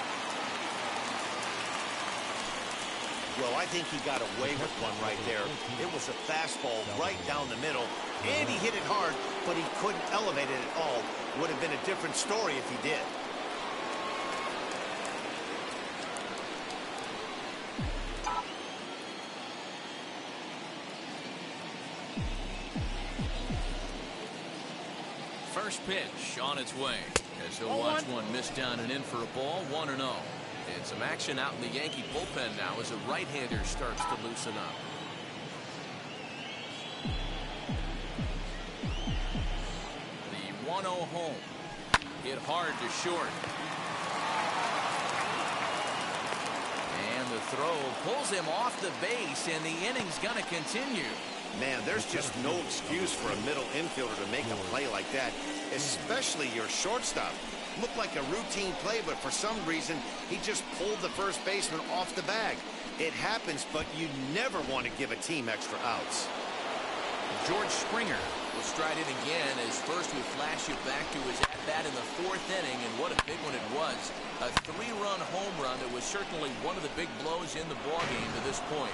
Well, I think he got away with one right there. It was a fastball right down the middle, and he hit it hard, but he couldn't elevate it at all. Would have been a different story if he did.
First pitch on its way as he'll watch one miss down and in for a ball. 1-0. And some action out in the Yankee bullpen now as a right-hander starts to loosen up. The 1-0 home. Hit hard to short. And the throw pulls him off the base, and the inning's going to continue.
Man, there's just no excuse for a middle infielder to make a play like that, especially your shortstop. Looked like a routine play, but for some reason, he just pulled the first baseman off the bag. It happens, but you never want to give a team extra outs.
George Springer will stride in again as first we flash you back to his at-bat in the 4th inning, and what a big one it was. A 3-run home run that was certainly one of the big blows in the ballgame to this point.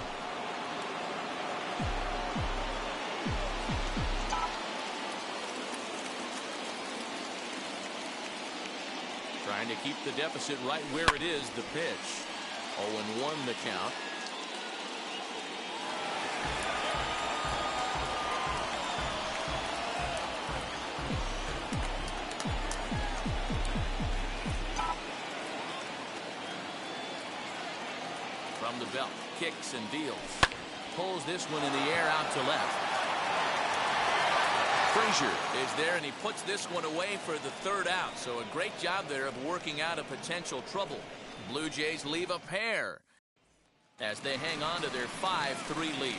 Trying to keep the deficit right where it is. The pitch. 0-1 the count. From the belt, kicks and deals. Pulls this one in the air out to left. Frazier is there, and he puts this one away for the 3rd out. So a great job there of working out a potential trouble. Blue Jays leave a pair as they hang on to their 5-3 lead.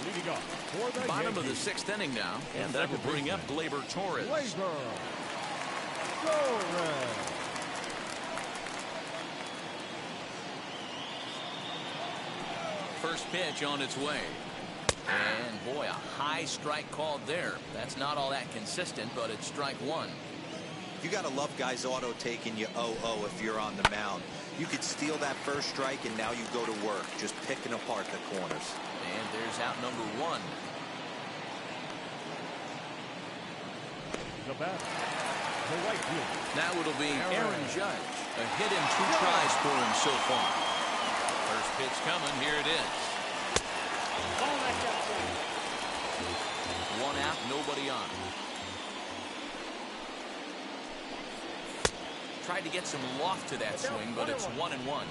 Leading up for the
Bottom
Yankees,
of the 6th inning now, and that will bring up Gleyber Torres.
Gleyber Torres.
First pitch on its way. And boy, a high strike called there. That's not all that consistent, but it's strike 1.
You got to love guys auto taking you 0-0 if you're on the mound. You could steal that first strike, and now you go to work, just picking apart the corners.
And there's out number 1.
The bat, the right fielder.
Now it'll be Aaron Judge. A hit in 2 tries for him so far. First pitch coming. Here it is. One out, nobody on. Tried to get some loft to that swing, but it's 1-1.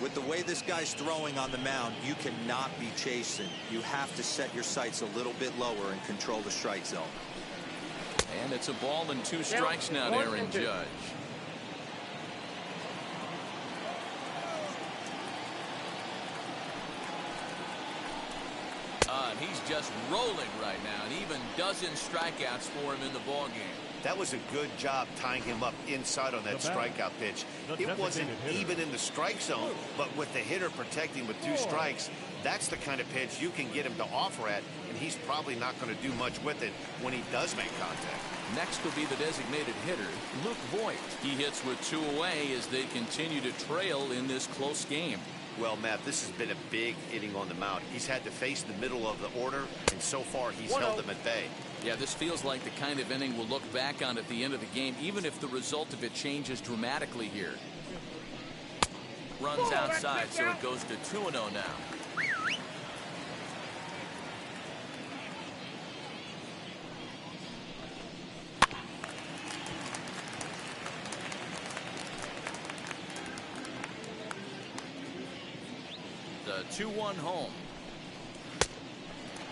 With the way this guy's throwing on the mound, you cannot be chasing. You have to set your sights a little bit lower and control the strike zone.
And it's a ball and 2 strikes now to Aaron Judge. He's just rolling right now, and even dozen strikeouts for him in the ballgame.
That was a good job tying him up inside on that strikeout pitch. It wasn't even in the strike zone, but with the hitter protecting with 2 strikes, that's the kind of pitch you can get him to offer at, and he's probably not going to do much with it when he does make contact.
Next will be the designated hitter, Luke Voigt. He hits with 2 away as they continue to trail in this close game.
Well, Matt, this has been a big inning on the mound. He's had to face the middle of the order, and so far he's held them at bay.
Yeah, this feels like the kind of inning we'll look back on at the end of the game, even if the result of it changes dramatically here. Runs outside, so it goes to 2-0 now. The 2-1 home.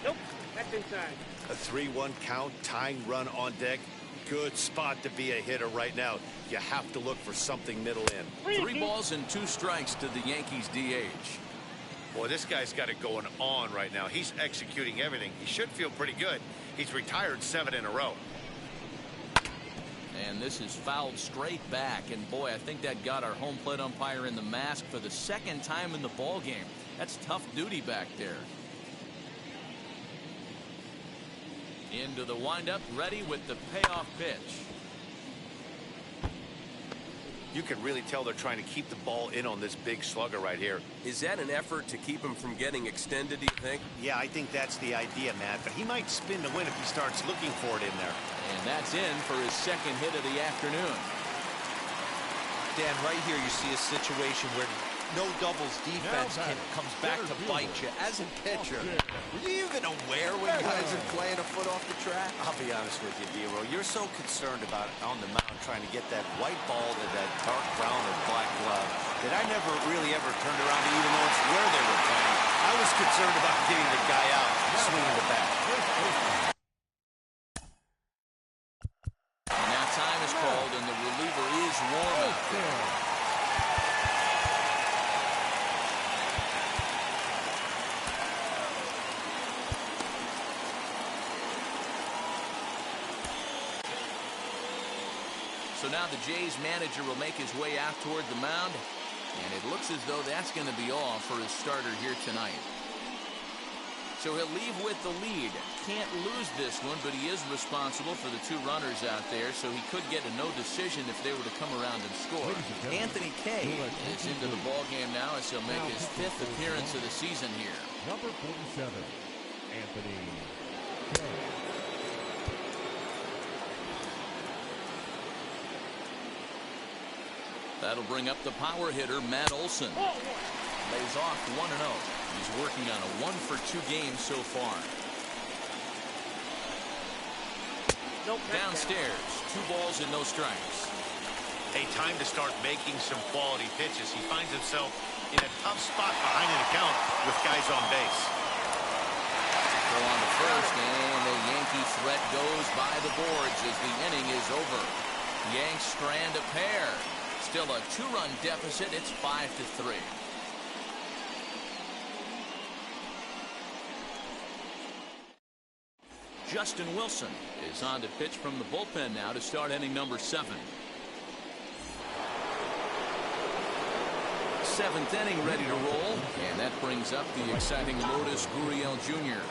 Nope, that's inside.
A 3-1 count, tying run on deck. Good spot to be a hitter right now. You have to look for something middle in.
3 balls and 2 strikes to the Yankees DH.
Boy, this guy's got it going on right now. He's executing everything. He should feel pretty good. He's retired 7 in a row.
And this is fouled straight back. And boy, I think that got our home plate umpire in the mask for the 2nd time in the ball game. That's tough duty back there. Into the windup, ready with the payoff pitch.
You can really tell they're trying to keep the ball in on this big slugger right here.
Is that an effort to keep him from getting extended, do you think?
Yeah, I think that's the idea, Matt. But he might spin to win if he starts looking for it in there.
And that's in for his 2nd hit of the afternoon.
Dan, right here you see a situation where no doubles defense comes back to bite you. As a pitcher, were you even aware when guys are playing a foot off the track?
I'll be honest with you, Dero. You're so concerned about it on the mound trying to get that white ball to that dark brown or black glove that I never really ever turned around to even notice where they were playing. I was concerned about getting the guy out swinging the bat.
And now time is called, and the reliever is warm up there. So now the Jays manager will make his way out toward the mound, and it looks as though that's going to be all for his starter here tonight. So he'll leave with the lead. Can't lose this one, but he is responsible for the 2 runners out there, so he could get a no decision if they were to come around and score. Anthony Kay is into the ball game now as he'll make his 5th appearance of the season here.
Number 47, Anthony Kay.
That'll bring up the power hitter, Matt Olson. Lays off 1-0. He's working on a 1-for-2 game so far.
Nope,
downstairs, 2 balls and no strikes.
A time to start making some quality pitches. He finds himself in a tough spot behind an account with guys on base.
Throw on the first, and the Yankee threat goes by the boards as the inning is over. Yanks strand a pair. Still a 2-run deficit. It's 5-3. Justin Wilson is on to pitch from the bullpen now to start inning number 7. 7th inning ready to roll, and that brings up the exciting Lourdes Gurriel Jr.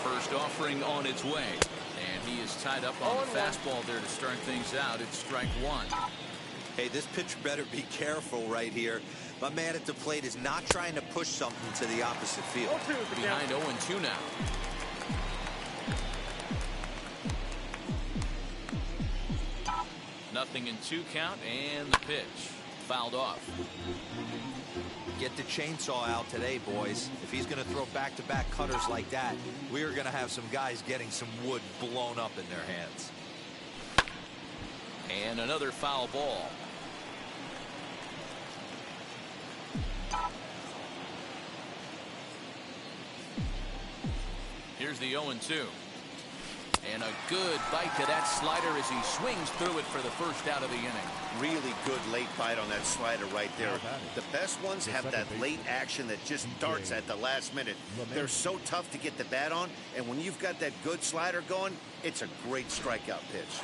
First offering on its way. And he is tied up on the fastball there to start things out. It's strike 1.
Hey, this pitcher better be careful right here. My man at the plate is not trying to push something to the opposite field.
Behind 0-2 now. Nothing in 2 count, and the pitch fouled off.
Get the chainsaw out today, boys. If he's going to throw back-to-back cutters like that, we are going to have some guys getting some wood blown up in their hands.
And another foul ball. Here's the 0-2. And a good bite to that slider as he swings through it for the first out of the inning.
Really good late bite on that slider right there. The best ones have that late action that just darts at the last minute. They're so tough to get the bat on, and when you've got that good slider going, it's a great strikeout pitch.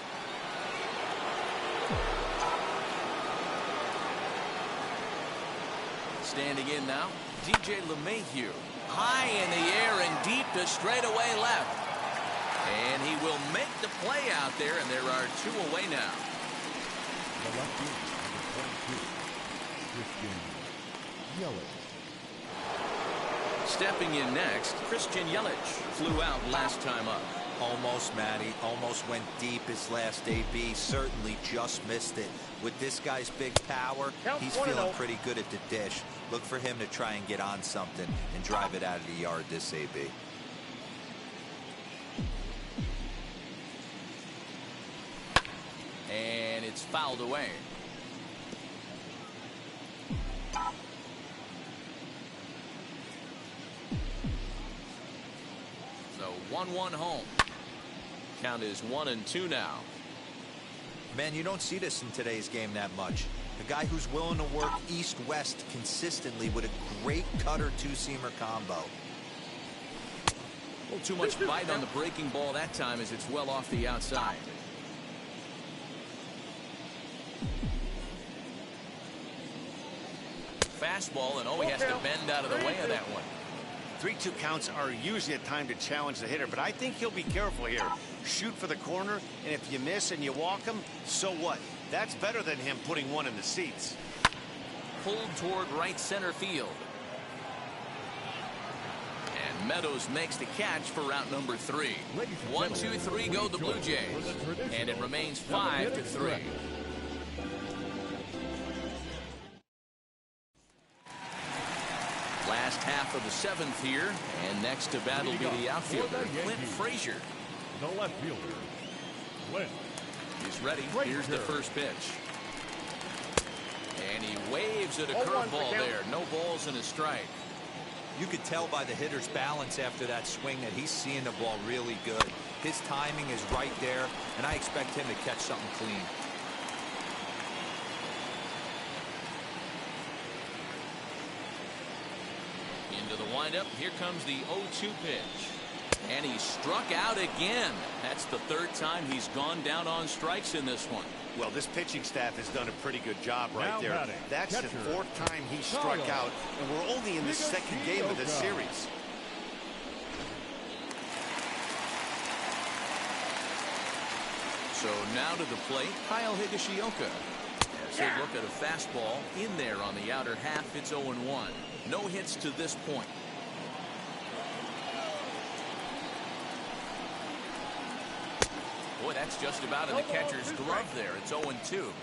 Standing in now, DJ LeMahieu. High in the air and deep to straightaway left. And he will make the play out there, and there are 2 away now.
Christian Yelich.
Stepping in next, Christian Yelich flew out last time up.
Almost, Matty. Almost went deep his last AB. Certainly just missed it. With this guy's big power, he's feeling pretty good at the dish. Look for him to try and get on something and drive it out of the yard this AB.
And it's fouled away. So 1-1 home. Count is 1-2 now.
Man, you don't see this in today's game that much. A guy who's willing to work east-west consistently with a great cutter two-seamer combo.
A little too much bite on the breaking ball that time as it's well off the outside. Fastball, and he has to bend out of the way of that one.
3-2 counts are usually a time to challenge the hitter, but I think he'll be careful here. Shoot for the corner, and if you miss and you walk him, so what? That's better than him putting one in the seats.
Pulled toward right center field. And Meadows makes the catch for route number 3. 1, 2, 3 go the Blue Jays. And it remains 5-3. Last half of the 7th here, and next to bat will be the outfielder, Clint Frazier.
The left fielder, Clint.
He's ready. Here's the first pitch. And he waves at a curveball there. No balls and a strike.
You could tell by the hitter's balance after that swing that he's seeing the ball really good. His timing is right there, and I expect him to catch something clean.
Into the windup. Here comes the 0-2 pitch. And he struck out again. That's the 3rd time he's gone down on strikes in this one.
Well, this pitching staff has done a pretty good job right there. That's the 4th time he struck out, and we're only in the 2nd game of this series.
So now to the plate, Kyle Higashioka. As he'll look at a fastball in there on the outer half, it's 0-1. No hits to this point. Boy, that's just about in the catcher's glove there. It's 0-2.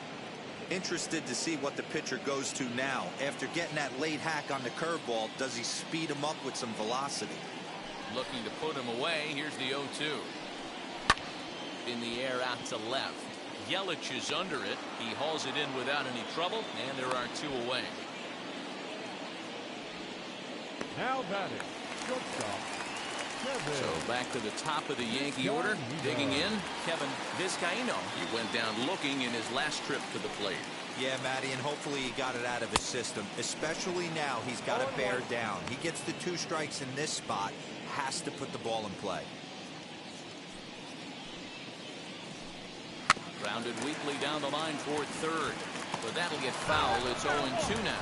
Interested to see what the pitcher goes to now. After getting that late hack on the curveball, does he speed him up with some velocity?
Looking to put him away. Here's the 0-2. In the air out to left. Yelich is under it. He hauls it in without any trouble, and there are 2 away.
Now batting, shortstop, Kevin.
So back to the top of the Yankee order. Digging in, Kevin Vizcaíno. He went down looking in his last trip to the plate.
Yeah, Matty, and hopefully he got it out of his system. Especially now, he's got to bear down. He gets the 2 strikes in this spot, has to put the ball in play.
Grounded weakly down the line toward 3rd. But that'll get foul. It's 0-2 now.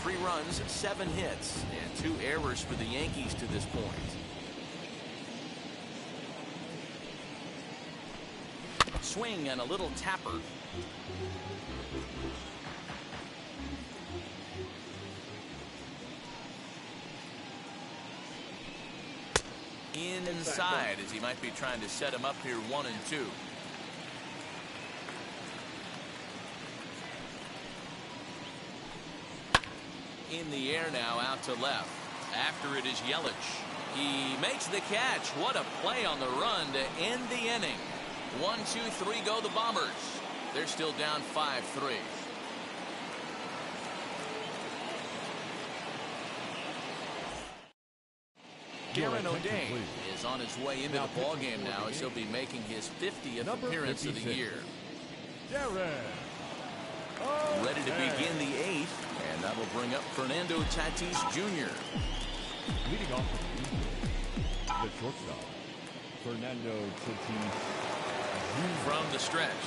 3 runs, 7 hits, and 2 errors for the Yankees to this point. Swing and a little tapper. Inside, as he might be trying to set him up here 1-2. In the air now out to left. After it is Yelich. He makes the catch. What a play on the run to end the inning. 1, 2, 3 go the Bombers. They're still down 5-3. Darren O'Day is on his way into the ballgame now as he'll be making his 50th appearance of the year. Ready to begin the 8th, and that'll bring up Fernando Tatis Jr.
Leading off the shortstop, Fernando Tatis
from the stretch.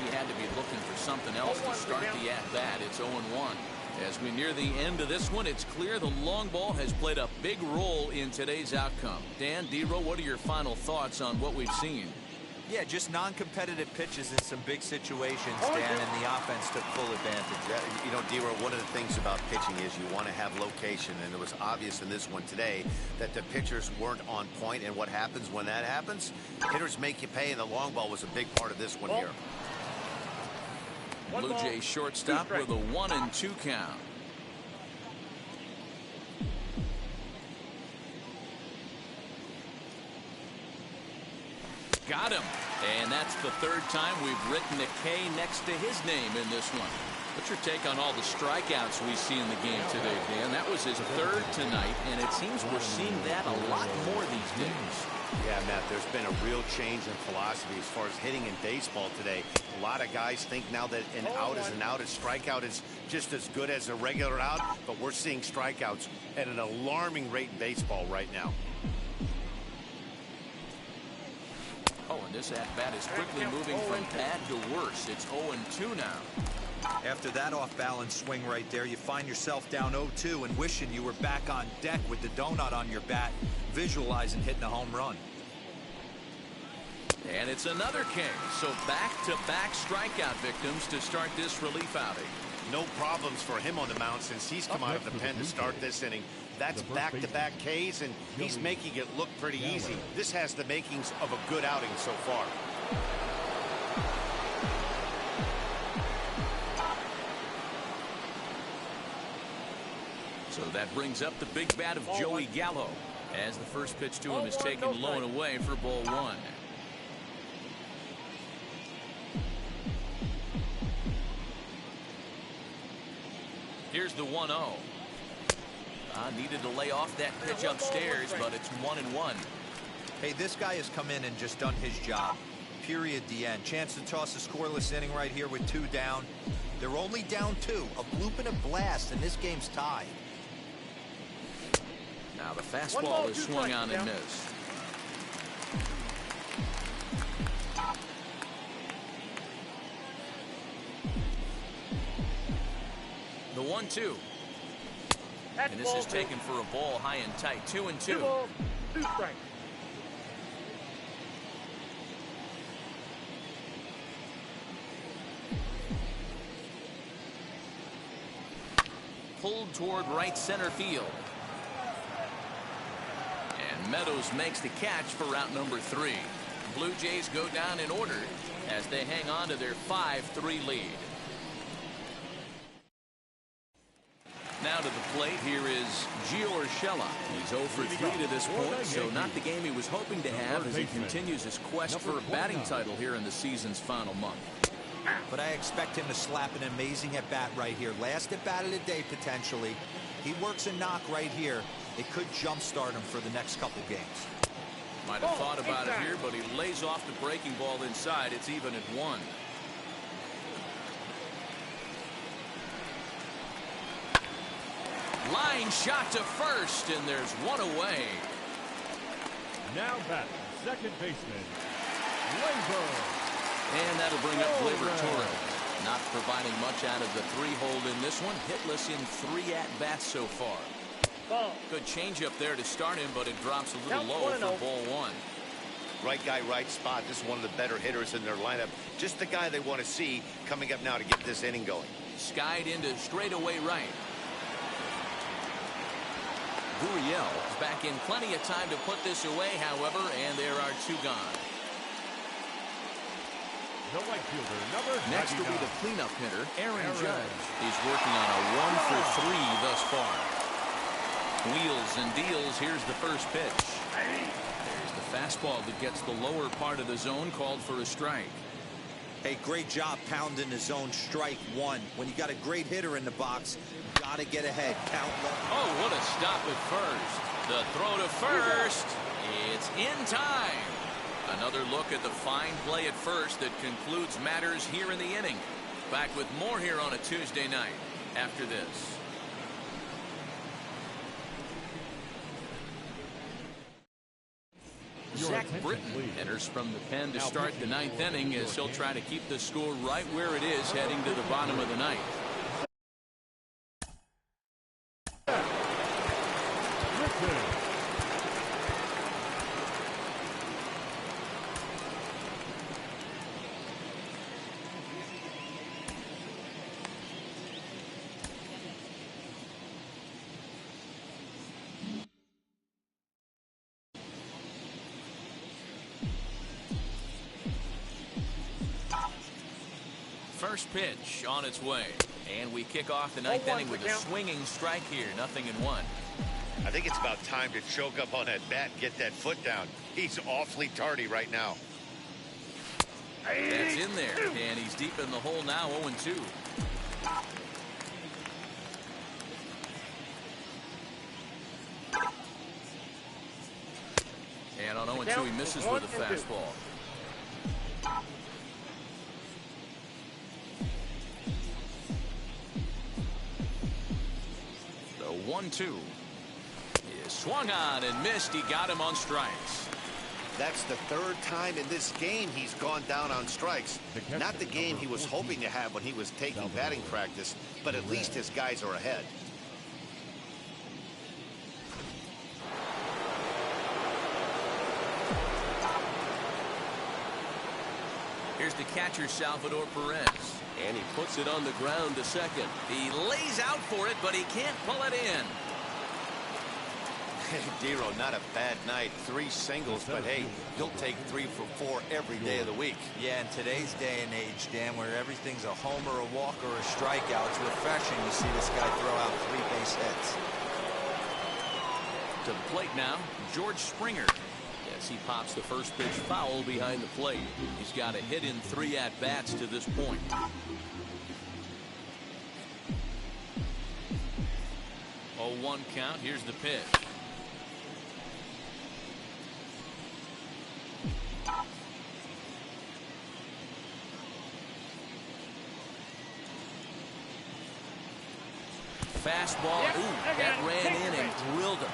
He had to be looking for something else to start the at-bat. It's 0-1. As we near the end of this one, it's clear the long ball has played a big role in today's outcome. Dan, D-Row, what are your final thoughts on what we've seen?
Yeah, just non-competitive pitches in some big situations, Dan, and the offense took full advantage.
Yeah, you know, D-Roy, one of the things about pitching is you want to have location, and it was obvious in this one today that the pitchers weren't on point, and what happens when that happens? Hitters make you pay, and the long ball was a big part of this one here.
Blue Jays shortstop with a 1-2 count. Got him. And that's the third time we've written a K next to his name in this one. What's your take on all the strikeouts we see in the game today, Dan? That was his third tonight, and it seems we're seeing that a lot more these days.
Yeah, Matt, there's been a real change in philosophy as far as hitting in baseball today. A lot of guys think now that an out is an out, a strikeout is just as good as a regular out, but we're seeing strikeouts at an alarming rate in baseball right now.
Oh, and this at-bat is quickly moving from bad to worse. It's 0-2 now.
After that off-balance swing right there, you find yourself down 0-2 and wishing you were back on deck with the donut on your bat, visualizing hitting a home run.
And it's another K. So back-to-back strikeout victims to start this relief outing.
No problems for him on the mound since he's come out of the pen to start this inning. That's back-to-back Ks, and he's making it look pretty easy. This has the makings of a good outing so far.
So that brings up the big bat of Joey Gallo, as the first pitch to him is taken low and away for ball one. Here's the 1-0. Needed to lay off that pitch upstairs, but it's 1-1.
Hey, this guy has come in and just done his job. Period. The end. Chance to toss a scoreless inning right here with 2 down. They're only down 2. A bloop and a blast, and this game's tied.
Now the fastball is swung on and missed. The 1-2. And this is taken for a ball high and tight. 2-2.
2 strikes.
Pulled toward right center field. And Meadows makes the catch for route number 3. Blue Jays go down in order as they hang on to their 5-3 lead. Now to the plate, here is Gio Urshela. He's 0 for 3 to this point, so not the game he was hoping to have as he continues his quest for a batting title here in the season's final month.
But I expect him to slap an amazing at-bat right here. Last at-bat of the day, potentially. He works a knock right here. It could jumpstart him for the next couple games.
Might have thought about it here, but he lays off the breaking ball inside. It's even at 1. Line shot to first, and there's 1 away.
Now back, second baseman, Labor.
And that'll bring up Gleyber Torres. Not providing much out of the 3-hole in this one. Hitless in 3 at-bats so far. Good changeup there to start him, but it drops a little low for ball 1.
Right guy, right spot. This is one of the better hitters in their lineup. Just the guy they want to see coming up now to get this inning going.
Skied into straightaway right. Gurriel is back in plenty of time to put this away, however, and there are 2 gone.
The right fielder, number
Next will be the cleanup hitter, Aaron Judge. He's working on a 1 for 3 thus far. Wheels and deals. Here's the first pitch. There's the fastball that gets the lower part of the zone, called for a strike.
Hey, great job pounding the zone. Strike 1. When you got a great hitter in the box, gotta get ahead. Count 1.
Oh, what a stop at first. The throw to first. It's in time. Another look at the fine play at first that concludes matters here in the inning. Back with more here on a Tuesday night after this. Zach Britton enters from the pen to start the 9th inning as he'll try to keep the score right where it is heading to the bottom of the 9th.
Britton.
1 First pitch on its way. And we kick off the ninth inning with a swinging strike here. 0-1.
I think it's about time to choke up on that bat and get that foot down. He's awfully tardy right now.
That's in there, and he's deep in the hole now, 0-2. And on 0-2, he misses with a fastball. The 1-2 is swung on and missed. He got him on strikes.
That's the third time in this game he's gone down on strikes. Not the game he was hoping to have when he was taking batting practice, but at least his guys are ahead.
Here's the catcher, Salvador Perez. And he puts it on the ground to second. He lays out for it, but he can't pull it in.
Dero, not a bad night. 3 singles, but hey, he'll take 3 for 4 every day of the week.
Yeah, in today's day and age, Dan, where everything's a homer, a walk, or a strikeout, it's refreshing to see this guy throw out 3 base hits.
To the plate now, George Springer. Yes, he pops the first pitch foul behind the plate. He's got a hit in 3 at-bats to this point. Oh, 1 count. Here's the pitch. Fastball. Ooh, that ran in and drilled him.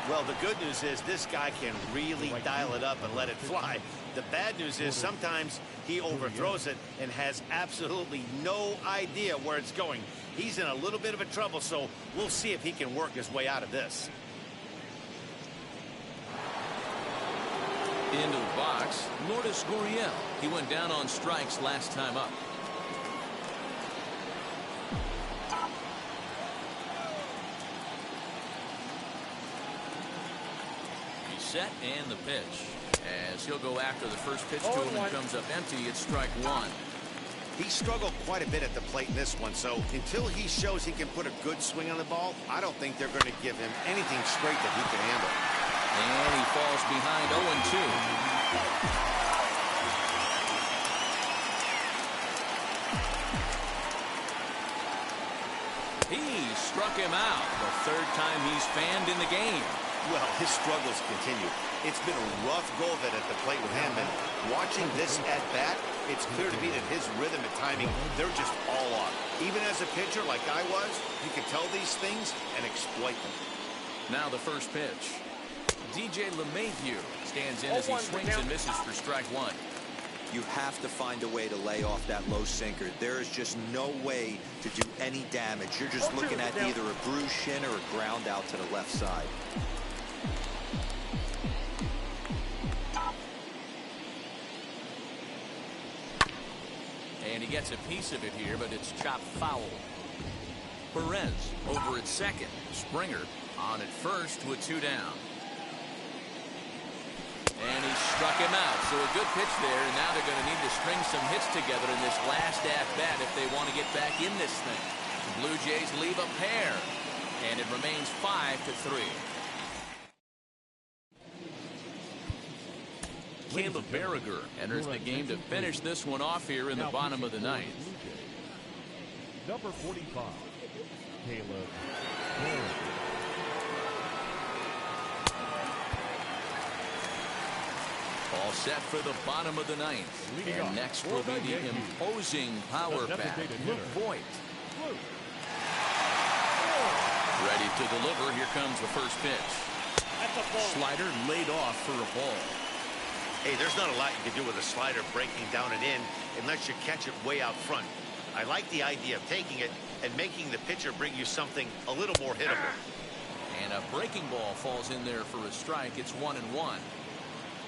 Well, the good news is this guy can really dial it up and let it fly. The bad news is sometimes he overthrows it and has absolutely no idea where it's going. He's in a little bit of a trouble, so we'll see if he can work his way out of this.
Into the box, Lourdes Gurriel. He went down on strikes last time up. Set and the pitch as he'll go after the first pitch to him and comes up empty. It's strike 1.
He struggled quite a bit at the plate in this one, so until he shows he can put a good swing on the ball, I don't think they're going to give him anything straight that he can handle.
And he falls behind 0-2. He struck him out the 3rd time he's fanned in the game.
Well, his struggles continue. It's been a rough go of it at the plate with him, and watching this at bat, it's clear to me that his rhythm and timing, they're just all off. Even as a pitcher like I was, you can tell these things and exploit them.
Now the first pitch. DJ LeMahieu stands in as he swings and misses for strike 1.
You have to find a way to lay off that low sinker. There is just no way to do any damage. You're just looking at either a bruised shin or a ground out to the left side.
And he gets a piece of it here, but it's chopped foul. Perez over at second. Springer on at first with 2 down. And he struck him out. So a good pitch there, and now they're going to need to string some hits together in this last at-bat if they want to get back in this thing. The Blue Jays leave a pair, and it remains 5-3. Caleb Berriger enters the game to finish this one off here in the bottom of the 9th.
Number 45, Caleb Berriger.
All set for the bottom of the 9th. And next will be the imposing power bat, Luke Voigt. Ready to deliver. Here comes the first pitch. Slider laid off for a ball.
Hey, there's not a lot you can do with a slider breaking down and in unless you catch it way out front. I like the idea of taking it and making the pitcher bring you something a little more hittable.
And a breaking ball falls in there for a strike. It's 1-1.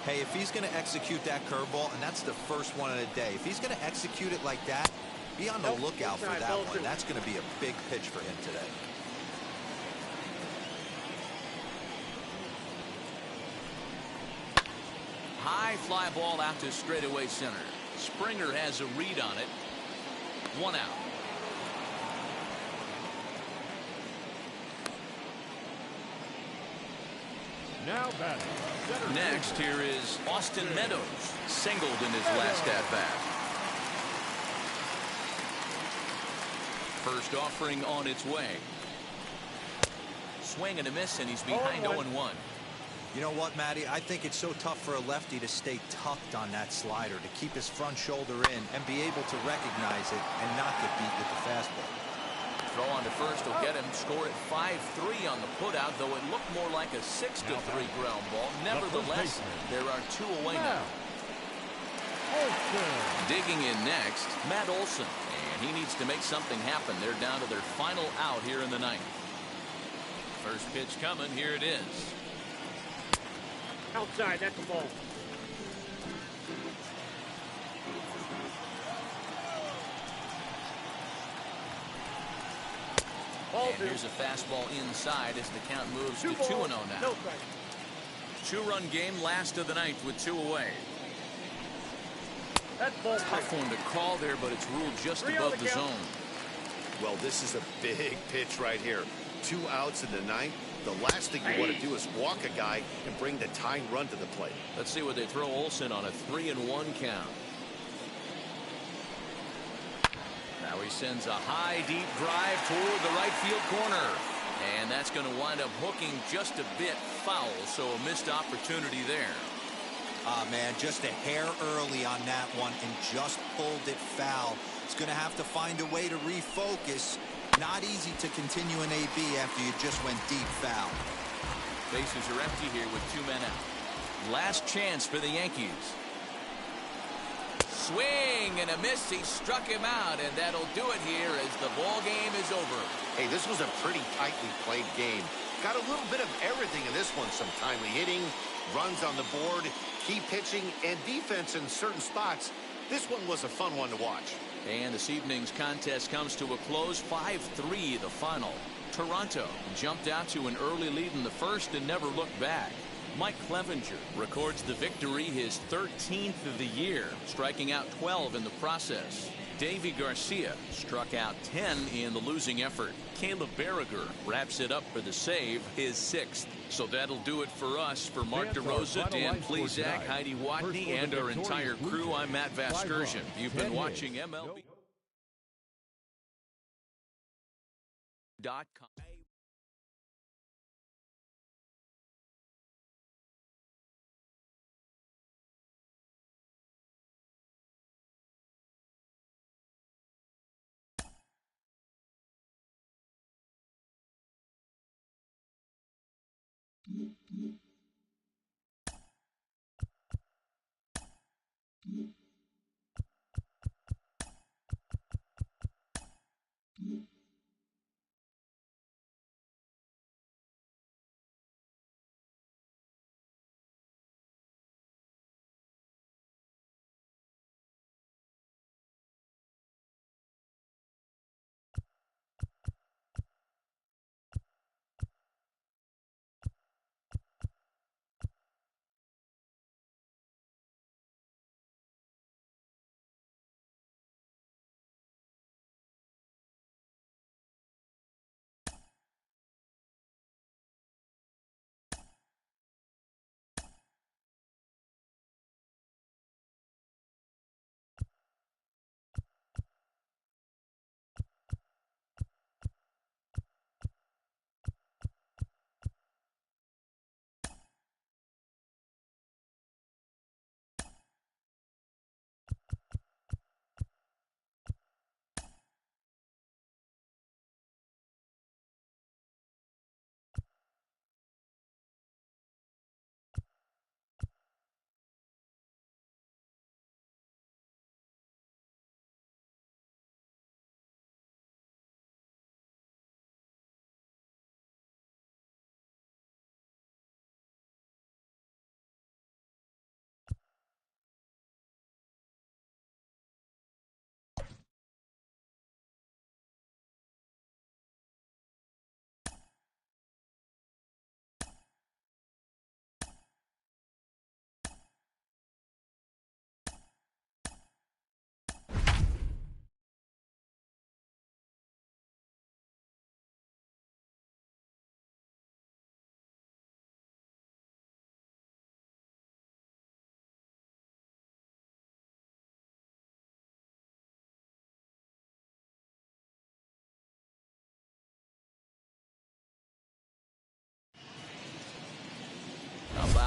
Hey, if he's going to execute that curveball, and that's the first one of the day, if he's going to execute it like that, be on the lookout for that one. That's going to be a big pitch for him today.
High fly ball out to straightaway center. Springer has a read on it. 1 out.
Now batting.
Next, here is Austin Meadows. Singled in his last at-bat. First offering on its way. Swing and a miss, and he's behind 0-1.
You know what, Matty? I think it's so tough for a lefty to stay tucked on that slider, to keep his front shoulder in and be able to recognize it and not get beat with the fastball.
Throw on to first will get him. Score at 5-3 on the putout, though it looked more like a 6-3 ground ball. Nevertheless, there are 2 away now. Digging in next, Matt Olson. And he needs to make something happen. They're down to their final out here in the ninth. First pitch coming. Here it is.
Outside, that's a ball.
And here's a fastball inside as the count moves to 2-0 now.
No,
2-run game, last of the ninth with 2 away.
that's ball.
Tough one to call there, but it's ruled just above the zone.
Well, this is a big pitch right here. 2 outs in the ninth. The last thing you want to do is walk a guy and bring the tying run to the plate.
Let's see what they throw Olson on a 3-1 count. Now he sends a high, deep drive toward the right field corner. And that's going to wind up hooking just a bit foul, so a missed opportunity there.
Ah, man, just a hair early on that one and just pulled it foul. It's going to have to find a way to refocus. Not easy to continue an AB after you just went deep foul.
Bases are empty here with 2 men out. Last chance for the Yankees. Swing and a miss. He struck him out, and that'll do it here as the ball game is over.
Hey, this was a pretty tightly played game. Got a little bit of everything in this one. Some timely hitting, runs on the board, key pitching, and defense in certain spots. This one was a fun one to watch.
And this evening's contest comes to a close. 5-3 the final. Toronto jumped out to an early lead in the first and never looked back. Mike Clevenger records the victory, his 13th of the year, striking out 12 in the process. Davy Garcia struck out 10 in the losing effort. Caleb Berriger wraps it up for the save, his 6th. So that'll do it for us. For Mark DeRosa, Dan Plesac, Heidi Watney, and our entire crew, I'm Matt Vasgersian. You've been watching MLB.com.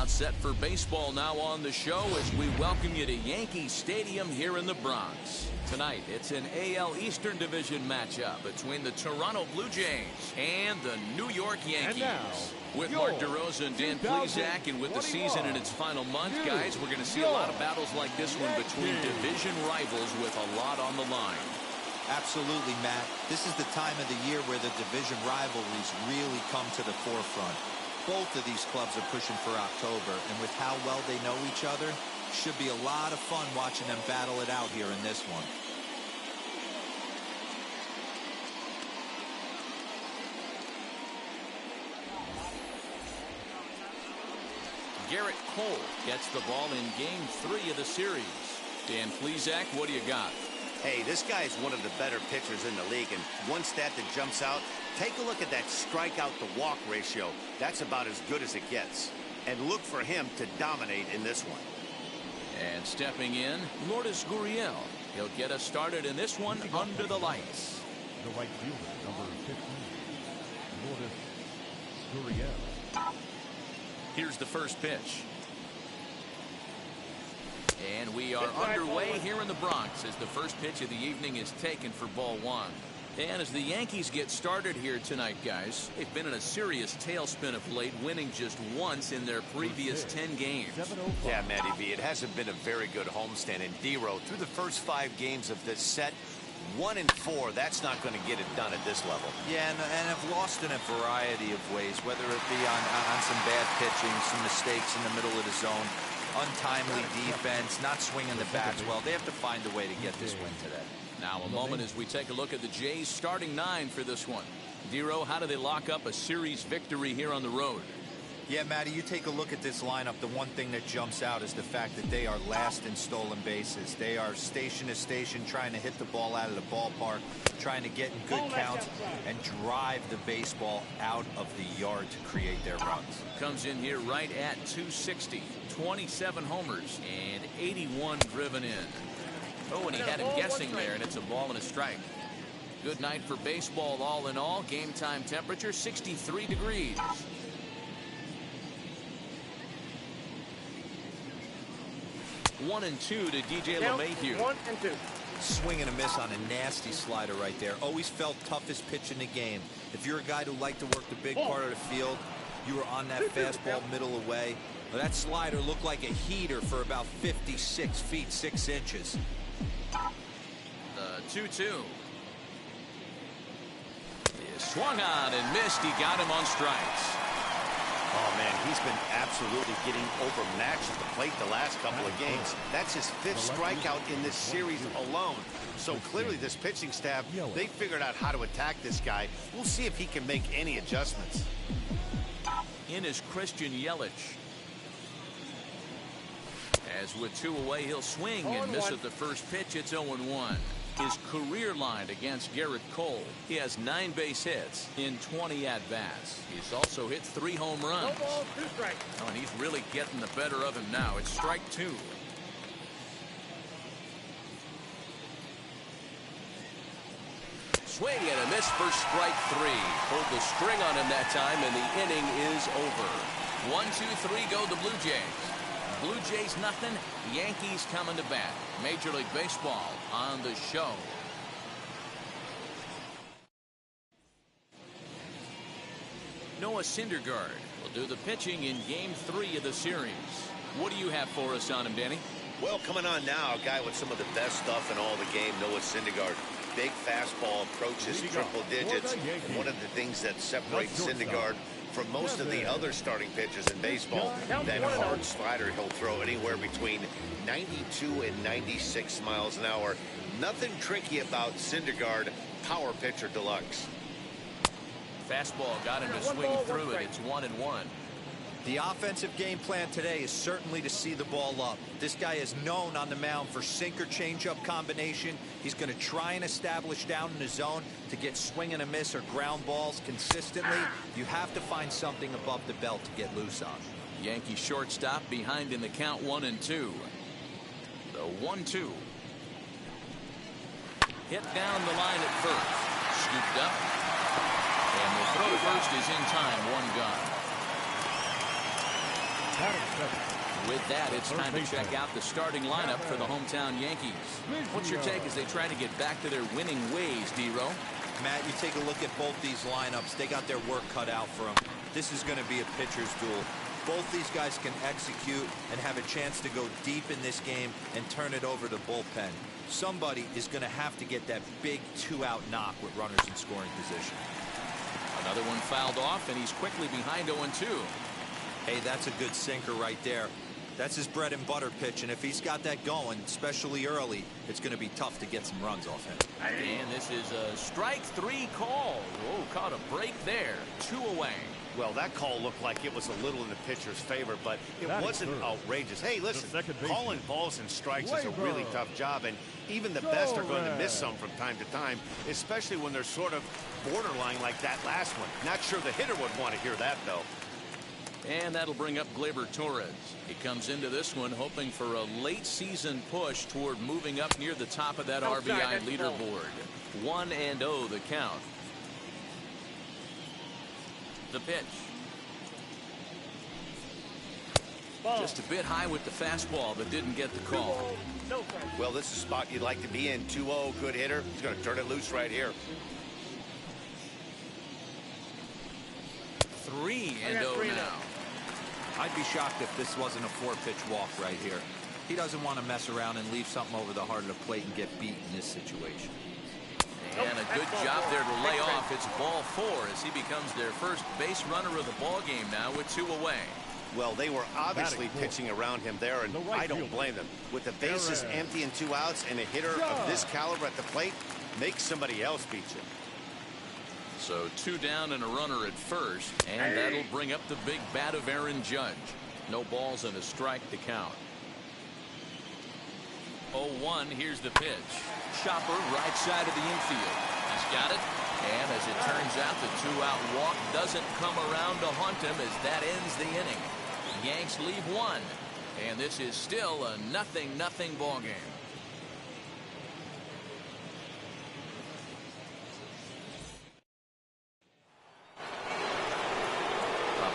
about set for baseball now on the show as we welcome you to Yankee Stadium here in the Bronx. Tonight, it's an AL Eastern Division matchup between the Toronto Blue Jays and the New York Yankees. With Mark DeRosa and Dan Plesac, and with the season in its final month, guys, we're going to see a lot of battles like this one between division rivals with a lot on the line.
Absolutely, Matt. This is the time of the year where the division rivalries really come to the forefront. Both of these clubs are pushing for October, and with how well they know each other, should be a lot of fun watching them battle it out here in this one.
Garrett Cole gets the ball in Game 3 of the series. Dan Plesac, what do you got?
Hey, this guy is one of the better pitchers in the league, and one stat that jumps out, take a look at that strikeout to walk ratio. That's about as good as it gets. And look for him to dominate in this one.
And stepping in, Lourdes Gurriel. He'll get us started in this one under the lights.
The right fielder, number 15, Lourdes Gurriel.
Here's the first pitch. And we are underway here in the Bronx as the first pitch of the evening is taken for ball one. And as the Yankees get started here tonight, guys, they've been in a serious tailspin of late, winning just once in their previous 10 games.
Yeah, Matty V, it hasn't been a very good homestand. And D-Row, through the first 5 games of this set, 1-4, that's not going to get it done at this level.
Yeah, and have lost in a variety of ways, whether it be on some bad pitching, some mistakes in the middle of the zone, untimely defense, not swinging the bats well. They have to find a way to get this win today.
Now a moment as we take a look at the Jays starting 9 for this one. Dero, how do they lock up a series victory here on the road?
Yeah, Matty, you take a look at this lineup. The one thing that jumps out is the fact that they are last in stolen bases. They are station to station trying to hit the ball out of the ballpark, trying to get in good counts and drive the baseball out of the yard to create their runs.
Comes in here right at 260, 27 homers and 81 driven in. Oh, and he had him guessing there, and it's a ball and a strike. Good night for baseball all in all. Game time temperature 63 degrees. 1-2 to DJ LeMahieu.
1-2.
Swing and a miss on a nasty slider right there. Always felt toughest pitch in the game. If you're a guy who liked to work the big part of the field, you were on that fastball middle away. Well, that slider looked like a heater for about 56 feet 6 inches.
The 2-2. He swung on and missed. He got him on strikes.
Oh, man, he's been absolutely getting overmatched at the plate the last couple of games. That's his 5th strikeout in this series alone. So clearly this pitching staff, they figured out how to attack this guy. We'll see if he can make any adjustments.
In is Christian Yelich. As with 2 away, he'll swing and miss at the first pitch. It's 0-1. His career line against Garrett Cole. He has 9 base hits in 20 at-bats. He's also hit 3 home runs.
No ball, 2 strikes.
Oh, and he's really getting the better of him now. It's strike 2. Swing and a miss for strike 3. Pulled the string on him that time, and the inning is over. 1-2-3 go the Blue Jays. Blue Jays nothing, Yankees coming to bat. Major League Baseball on the show. Noah Syndergaard will do the pitching in Game 3 of the series. What do you have for us on him, Danny?
Well, coming on now, a guy with some of the best stuff in all the game, Noah Syndergaard. Big fastball, approaches triple digits. And one of the things that separates Syndergaard from most of the other starting pitchers in baseball, that hard slider he'll throw anywhere between 92 and 96 miles an hour. Nothing tricky about Syndergaard, power pitcher deluxe.
Fastball got him to swing through it. It's 1-1.
The offensive game plan today is certainly to see the ball up. This guy is known on the mound for sinker changeup combination. He's going to try and establish down in the zone to get swing and a miss or ground balls consistently. You have to find something above the belt to get loose on.
Yankee shortstop behind in the count 1-2. The 1-2. Hit down the line at first. Scooped up. And the throw to first is in time. 1 gone. With that, it's time to check out the starting lineup for the hometown Yankees. What's your take as they try to get back to their winning ways, D-Row?
Matt, you take a look at both these lineups. They got their work cut out for them. This is going to be a pitcher's duel. Both these guys can execute and have a chance to go deep in this game and turn it over to bullpen. Somebody is going to have to get that big 2-out knock with runners in scoring position.
Another one fouled off, and he's quickly behind 0-2.
Hey, that's a good sinker right there. That's his bread and butter pitch, and if he's got that going, especially early, it's going to be tough to get some runs off him.
And this is a strike 3 call. Oh, caught a break there. 2 away.
Well, that call looked like it was a little in the pitcher's favor, but it wasn't outrageous. Hey, listen, calling balls and strikes is a really tough job, and even the best are going to miss some from time to time, especially when they're sort of borderline like that last one. Not sure the hitter would want to hear that, though.
And that'll bring up Gleyber Torres. He comes into this one hoping for a late season push toward moving up near the top of that RBI leaderboard. 1-0 the count. The pitch. Just a bit high with the fastball, but didn't get the call.
Well, this is a spot you'd like to be in. 2-0, good hitter. He's going to turn it loose right here.
3-0 now.
I'd be shocked if this wasn't a 4-pitch walk right here. He doesn't want to mess around and leave something over the heart of the plate and get beat in this situation.
And a good job there to lay off. It's ball 4 as he becomes their first base runner of the ball game now with 2 away.
Well, they were obviously pitching around him there, and I don't blame them. With the bases empty and 2 outs and a hitter of this caliber at the plate, make somebody else beat you.
So 2 down and a runner at first, and that'll bring up the big bat of Aaron Judge. No balls and a strike to count. 0-1, here's the pitch. Chopper right side of the infield. He's got it, and as it turns out, the 2-out walk doesn't come around to haunt him as that ends the inning. Yanks leave 1, and this is still a 0-0 ball game.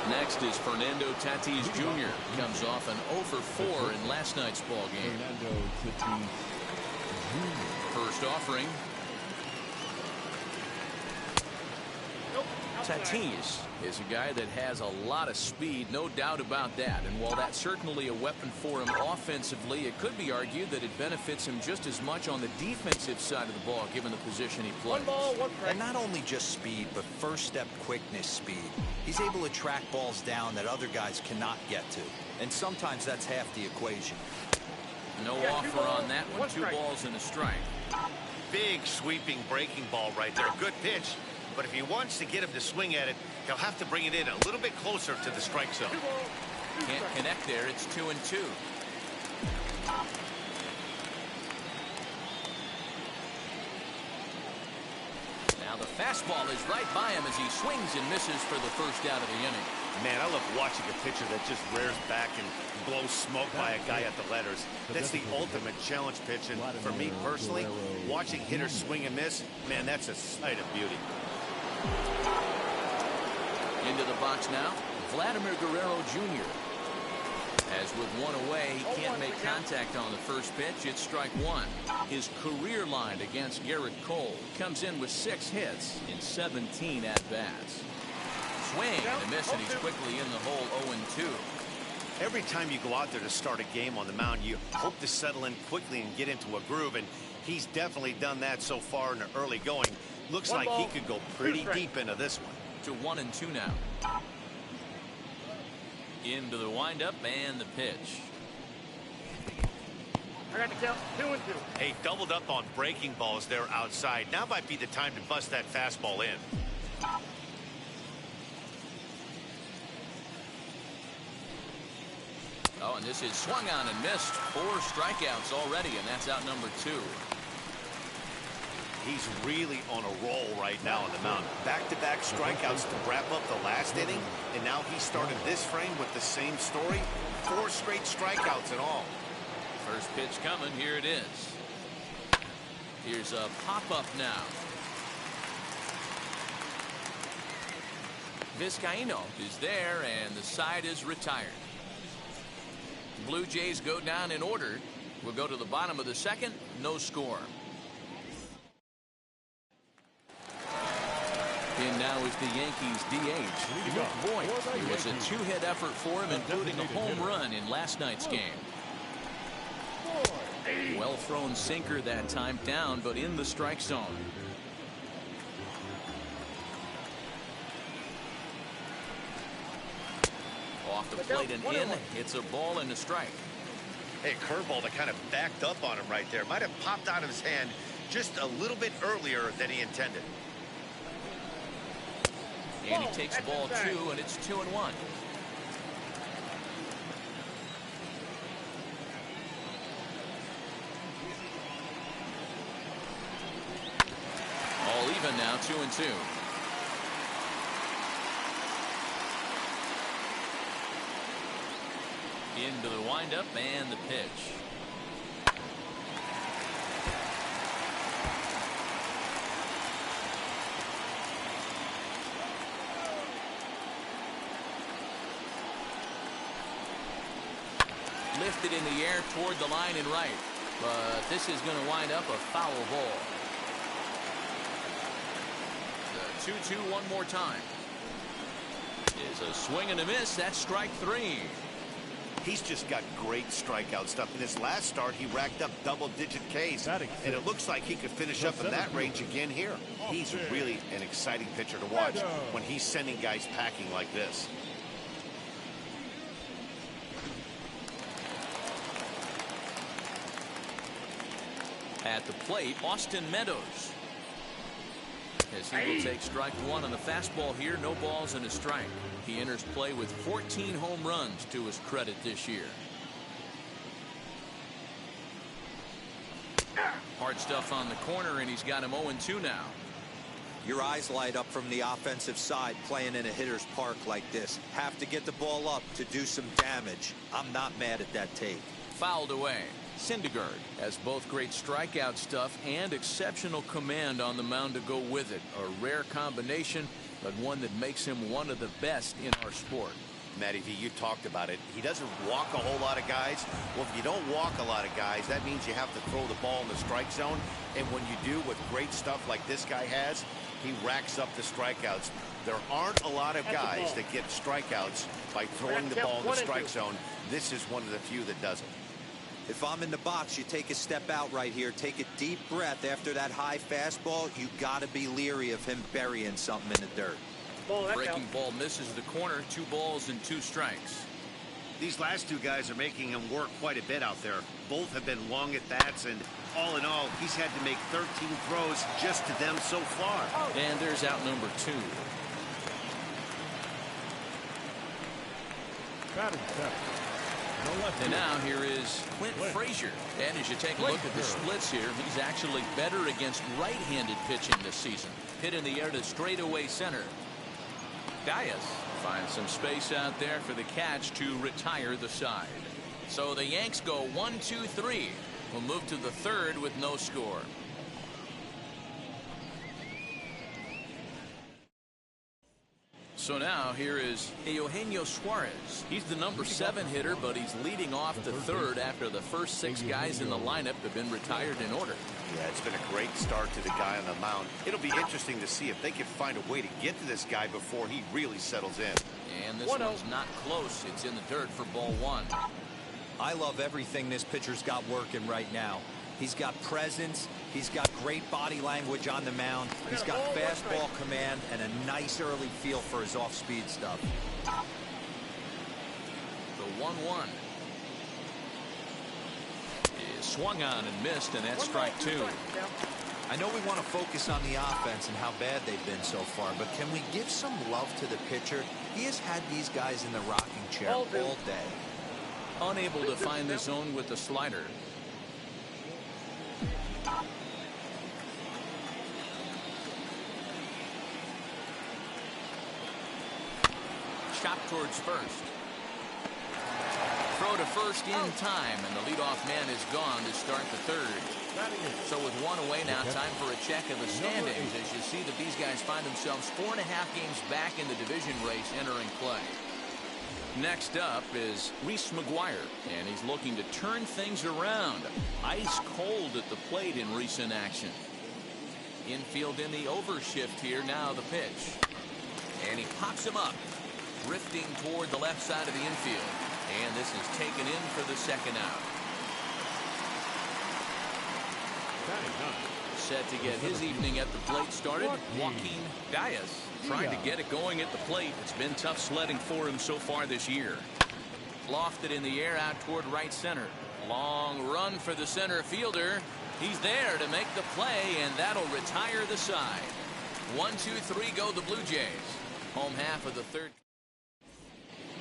Next is Fernando Tatis Jr. Comes off an 0 for 4 in last night's ball game.
Fernando Tatis Jr.
First offering. Tatis is a guy that has a lot of speed, no doubt about that. And while that's certainly a weapon for him offensively, it could be argued that it benefits him just as much on the defensive side of the ball, given the position he plays.
And not only just speed, but first step quickness speed. He's able to track balls down that other guys cannot get to. And sometimes that's half the equation.
No offer on that one. 2 balls and a strike.
Big sweeping breaking ball right there. Good pitch. But if he wants to get him to swing at it, he'll have to bring it in a little bit closer to the strike zone.
Can't connect there. It's 2-2. Now the fastball is right by him as he swings and misses for the first out of the inning.
Man, I love watching a pitcher that just rears back and blows smoke by a guy at the letters. That's the ultimate challenge pitch. And for me personally, watching hitters swing and miss, man, that's a sight of beauty.
Into the box now, Vladimir Guerrero Jr. As with 1 away, he can't make contact on the first pitch. It's strike 1. His career line against Garrett Cole comes in with 6 hits in 17 at-bats. Swing and a miss, and he's quickly in the hole 0-2.
Every time you go out there to start a game on the mound, you hope to settle in quickly and get into a groove, and he's definitely done that so far in the early going. Looks like he could go pretty deep into this one.
To 1-2 now. Into the windup and the pitch.
I got the count. 2-2.
Hey, doubled up on breaking balls there outside. Now might be the time to bust that fastball in.
Oh, and this is swung on and missed. 4 strikeouts already, and that's out number 2.
He's really on a roll right now on the mound. Back-to-back strikeouts to wrap up the last inning, and now he started this frame with the same story. 4 straight strikeouts in all.
First pitch coming. Here it is. Here's a pop-up now. Vizcaíno is there, and the side is retired. Blue Jays go down in order. We'll go to the bottom of the second. No score. In now is the Yankees DH, Luke Voigt. It was a two-hit effort for him, including a home run in last night's game. Well-thrown sinker that time, down, but in the strike zone. Off the plate and in. It's a ball and a strike.
Hey, curveball that kind of backed up on him right there. Might have popped out of his hand just a little bit earlier than he intended.
And he takes ball 2, and it's 2-1. All even now, 2-2. Into the windup and the pitch. Lifted in the air toward the line and right, but this is going to wind up a foul ball. The 2-2 one more time. Is a swing and a miss. That's strike 3.
He's just got great strikeout stuff. In his last start, he racked up double-digit Ks, and it looks like he could finish up in that range again here. He's really an exciting pitcher to watch when he's sending guys packing like this.
At the plate, Austin Meadows. As he will take strike 1 on the fastball here. No balls and a strike. He enters play with 14 home runs to his credit this year. Hard stuff on the corner, and he's got him 0-2 now.
Your eyes light up from the offensive side playing in a hitter's park like this. Have to get the ball up to do some damage. I'm not mad at that take.
Fouled away. Syndergaard has both great strikeout stuff and exceptional command on the mound to go with it. A rare combination, but one that makes him one of the best in our sport.
Matty V, you talked about it. He doesn't walk a whole lot of guys. Well, if you don't walk a lot of guys, that means you have to throw the ball in the strike zone. And when you do, with great stuff like this guy has, he racks up the strikeouts. There aren't a lot of guys that get strikeouts by throwing the ball in the strike zone. This is one of the few that does it.
If I'm in the box, you take a step out right here. Take a deep breath after that high fastball. You got to be leery of him burying something in the dirt.
Breaking ball misses the corner. 2 balls and 2 strikes.
These last 2 guys are making him work quite a bit out there. Both have been long at bats, and all in all, he's had to make 13 throws just to them so far.
And there's out number 2.
Batting 7.
And now here is Clint Frazier. And as you take a look at the splits here, he's actually better against right-handed pitching this season. Hit in the air to straightaway center. Gaius finds some space out there for the catch to retire the side. So the Yanks go 1-2-3. We'll move to the 3rd with no score. So now here is Eugenio Suarez. He's the number 7 hitter, but he's leading off the 3rd after the first 6 guys in the lineup have been retired in order.
Yeah, it's been a great start to the guy on the mound. It'll be interesting to see if they can find a way to get to this guy before he really settles in.
And this one's not close. It's in the dirt for ball 1.
I love everything this pitcher's got working right now. He's got presence. He's got great body language on the mound. He's got fastball command and a nice early feel for his off-speed stuff.
The 1-1 is swung on and missed, and that's strike 2.
I know we want to focus on the offense and how bad they've been so far, but can we give some love to the pitcher? He has had these guys in the rocking chair all day.
Unable to find the zone with the slider. Chop towards first. Throw to first in time, and the leadoff man is gone to start the 3rd. So with 1 away now, time for a check of the standings as you see that these guys find themselves 4.5 games back in the division race entering play. Next up is Reese McGuire, and he's looking to turn things around. Ice cold at the plate in recent action. Infield in the overshift here. Now the pitch. And he pops him up, drifting toward the left side of the infield. And this is taken in for the second out. Set to get his evening at the plate started, Joaquin Diaz, trying to get it going at the plate. It's been tough sledding for him so far this year. Lofted in the air out toward right center. Long run for the center fielder. He's there to make the play, and that'll retire the side. 1, 2, 3 go the Blue Jays. Home half of the third.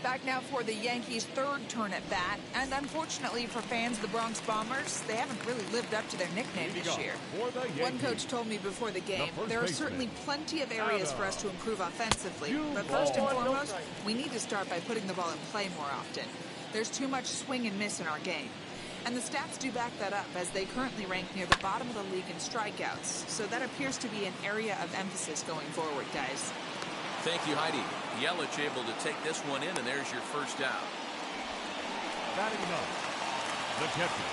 Back now for the Yankees' third turn at bat, and unfortunately for fans of the Bronx Bombers, they haven't really lived up to their nickname this year. One coach told me before the game, there are certainly plenty of areas for us to improve offensively, but first and foremost, we need to start by putting the ball in play more often. There's too much swing and miss in our game. And the stats do back that up, as they currently rank near the bottom of the league in strikeouts, so that appears to be an area of emphasis going forward, guys.
Thank you, Heidi. Yelich able to take this one in, and there's your first out.
Batting up, the catcher.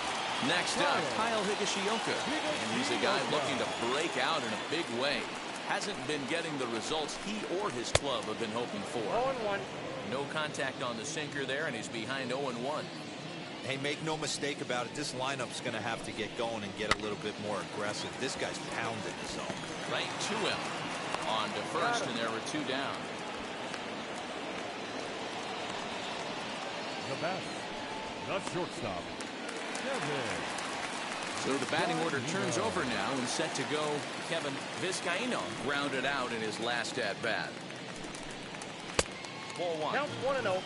Next up, Kyle Higashioka. And he's a guy looking to break out in a big way. Hasn't been getting the results he or his club have been hoping for.
0-1.
No contact on the sinker there, and he's behind 0-1.
Hey, make no mistake about it. This lineup's going to have to get going and get a little bit more aggressive. This guy's pounding the zone.
Right to him. On to first, and there were 2 down.
The bat, the shortstop, Kevin.
So the batting order turns over now, and set to go Kevin Vizcaino, grounded out in his last at bat. Ball 1.
Count 1-0.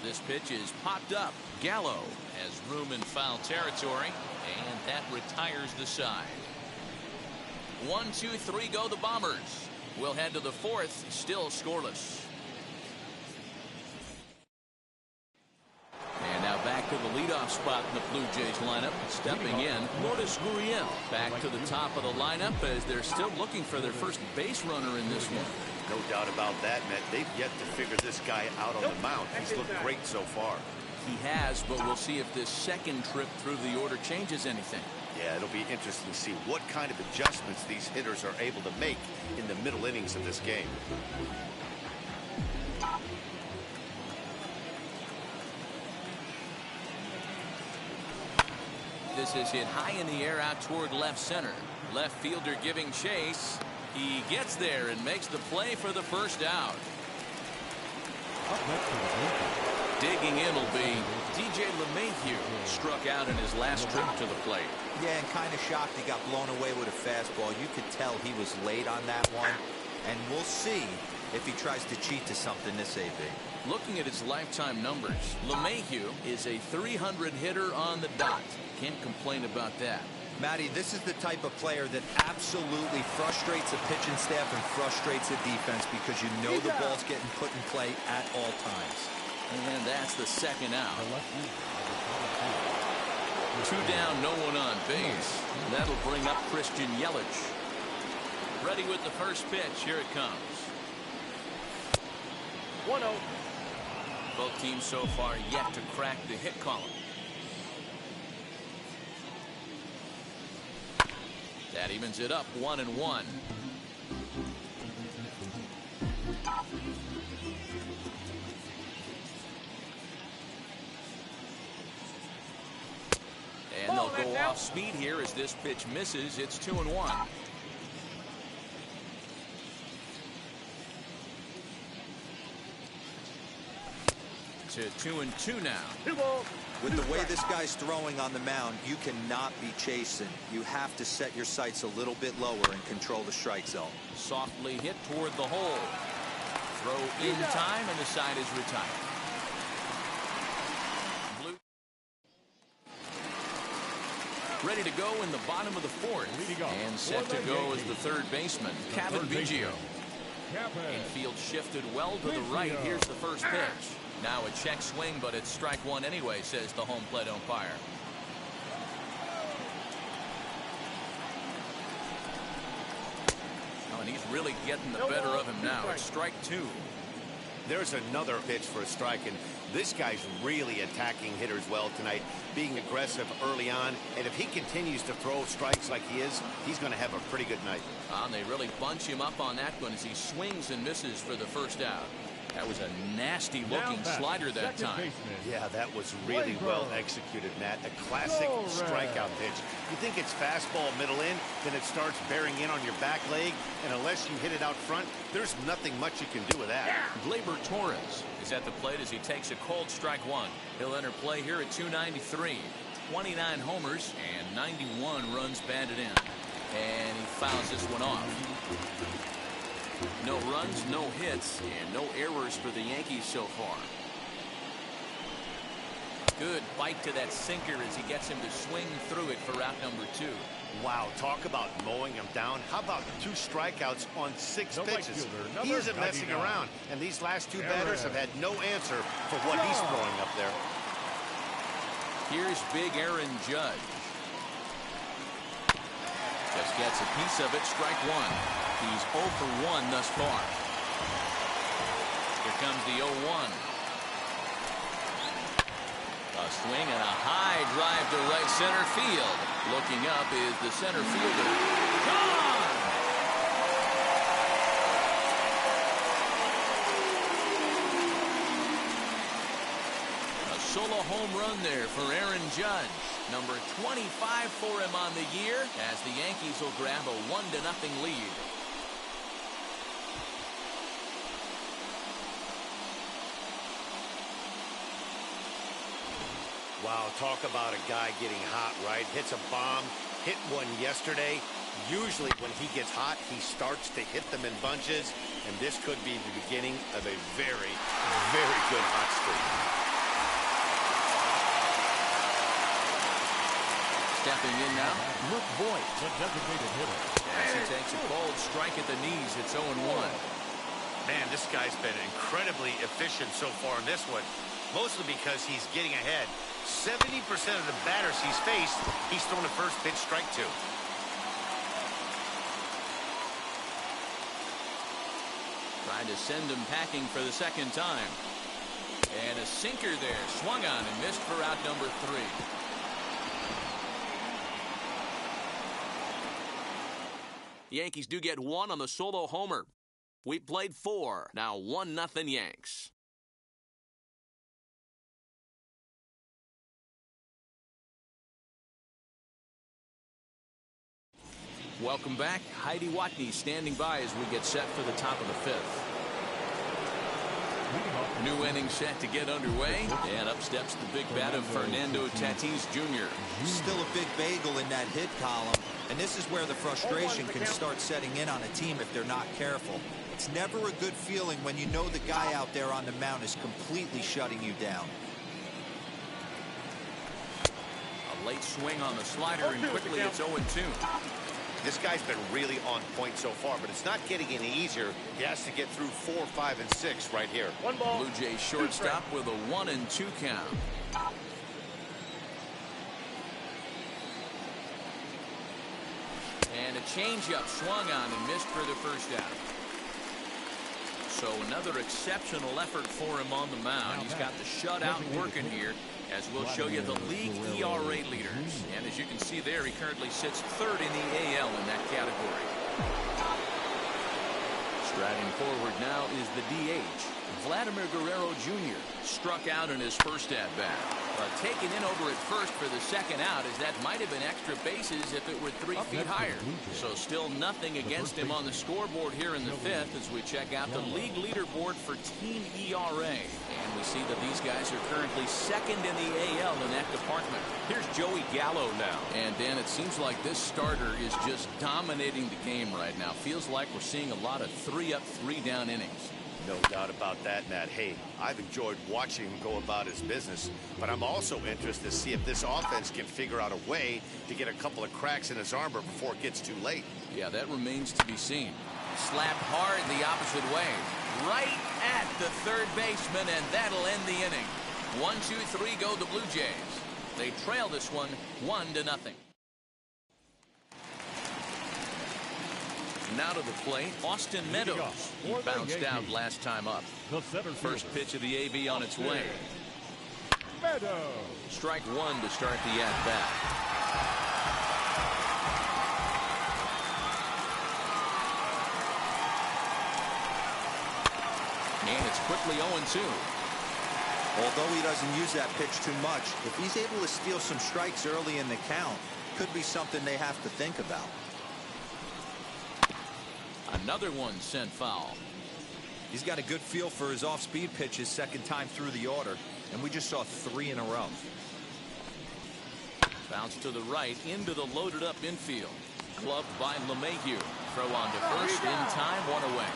This pitch is popped up. Gallo has room in foul territory, and that retires the side. 1, 2, 3 go the Bombers. We'll head to the fourth, still scoreless. And now back to the leadoff spot in the Blue Jays lineup. Stepping in, Lourdes Gurriel back to the top of the lineup as they're still looking for their first base runner in this one.
No doubt about that, Matt. They've yet to figure this guy out on the mound. He's looked great so far.
He has, but we'll see if this second trip through the order changes anything.
Yeah, it'll be interesting to see what kind of adjustments these hitters are able to make in the middle innings of this game.
This is hit high in the air out toward left center. Left fielder giving chase. He gets there and makes the play for the first out. Digging in will be DJ LeMahieu, struck out in his last trip to the plate.
Yeah, and kind of shocked he got blown away with a fastball. You could tell he was late on that one, and we'll see if he tries to cheat to something this AB.
Looking at his lifetime numbers, LeMahieu is a 300 hitter on the dot. Can't complain about that.
Matty, this is the type of player that absolutely frustrates the pitching staff and frustrates the defense because you know the ball's getting put in play at all times.
And that's the second out. 2 down, no one on base. That'll bring up Christian Yelich. Ready with the first pitch. Here it comes.
1-0.
Both teams so far yet to crack the hit column. That evens it up 1-1. And they'll go off speed here as this pitch misses. It's 2-1. To 2-2 now.
2 balls.
With the way this guy's throwing on the mound, you cannot be chasing. You have to set your sights a little bit lower and control the strike zone.
Softly hit toward the hole. Throw in time, and the side is retired. Blue ready to go in the bottom of the fourth. And set to go as the third baseman, Kevin Biggio. Infield shifted well to the right. Here's the first pitch. Now a check swing, but it's strike one anyway, says the home plate umpire. and he's really getting the better of him now. It's strike 2.
There's another pitch for a strike, and this guy's really attacking hitters well tonight, being aggressive early on, and if he continues to throw strikes like he is, he's going to have a pretty good night.
And they really bunch him up on that one as he swings and misses for the first out. That was a nasty-looking slider that time.
Yeah, that was really well executed, Matt. A classic strikeout pitch. You think it's fastball middle in, then it starts bearing in on your back leg, and unless you hit it out front, there's nothing much you can do with that.
Gleyber Torres is at the plate as he takes a cold strike 1. He'll enter play here at 293. 29 homers and 91 runs batted in. And he fouls this one off. No runs, no hits, and no errors for the Yankees so far. Good bite to that sinker as he gets him to swing through it for out number 2.
Wow, talk about mowing him down. How about 2 strikeouts on 6 pitches? He isn't messing around, and these last 2 batters have had no answer for what he's throwing up there.
Here's big Aaron Judge. Just gets a piece of it, strike 1. He's 0 for 1 thus far. Here comes the 0-1. A swing and a high drive to right center field. Looking up is the center fielder. Gone! A solo home run there for Aaron Judge. Number 25 for him on the year as the Yankees will grab a 1-0 lead.
Wow, talk about a guy getting hot, right? Hits a bomb, hit one yesterday. Usually when he gets hot, he starts to hit them in bunches, and this could be the beginning of a very, very good hot streak.
Stepping in now, Luke Voigt.
The designated hitter.
As he takes a cold strike at the knees, it's 0-1.
Man, this guy's been incredibly efficient so far in this one, mostly because he's getting ahead. 70% of the batters he's faced, he's thrown a first pitch strike to.
Trying to send him packing for the second time. And a sinker there, swung on and missed for out number 3. The Yankees do get 1 on the solo homer. We played 4. Now 1-0 Yanks. Welcome back. Heidi Watney standing by as we get set for the top of the 5th. New inning set to get underway, and up steps the big bat of Fernando Tatis Jr.
Still a big bagel in that hit column, and this is where the frustration can start setting in on a team if they're not careful. It's never a good feeling when you know the guy out there on the mound is completely shutting you down.
A late swing on the slider, and quickly it's 0-2.
This guy's been really on point so far, but it's not getting any easier. He has to get through 4, 5, and 6 right here.
Blue Jays shortstop with a 1-2 count. And a changeup swung on and missed for the first out. So another exceptional effort for him on the mound. He's got the shutout working here, as we'll show you the league ERA leaders. And as you can see there, he currently sits 3rd in the AL in that category. Striding forward now is the DH, Vladimir Guerrero Jr. Struck out in his first at-bat. But taken in over at first for the second out, as that might have been extra bases if it were 3 feet higher. So still nothing against him on the scoreboard here in the 5th as we check out the league leaderboard for team ERA. And we see that these guys are currently 2nd in the AL in that department. Here's Joey Gallo now. And Dan, it seems like this starter is just dominating the game right now. Feels like we're seeing a lot of 3-up, 3-down innings.
No doubt about that, Matt. Hey, I've enjoyed watching him go about his business, but I'm also interested to see if this offense can figure out a way to get a couple of cracks in his armor before it gets too late.
Yeah, that remains to be seen. Slapped hard the opposite way. Right at the third baseman, and that'll end the inning. 1, 2, 3 go the Blue Jays. They trail this one 1-0. Now to the plate, Austin Meadows. He bounced out last time up. First pitch of the AB on its way. Strike one to start the at-bat. And it's quickly 0-2.
Although he doesn't use that pitch too much, if he's able to steal some strikes early in the count, could be something they have to think about.
Another one sent foul.
He's got a good feel for his off-speed pitches second time through the order, and we just saw 3 in a row.
Bounce to the right into the loaded up infield. Gloved by LeMahieu. Throw on to first in time, 1 away.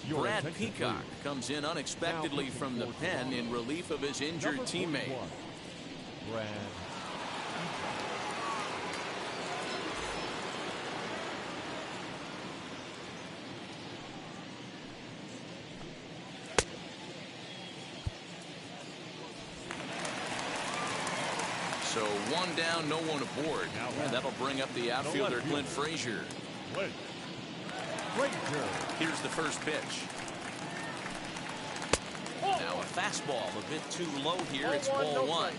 Brad Peacock comes in unexpectedly from the pen in relief of his injured teammate.
Brad.
So 1 down, no one aboard. And that'll bring up the outfielder Clint Frazier. Here's the first pitch. Now a fastball a bit too low here. It's ball 1.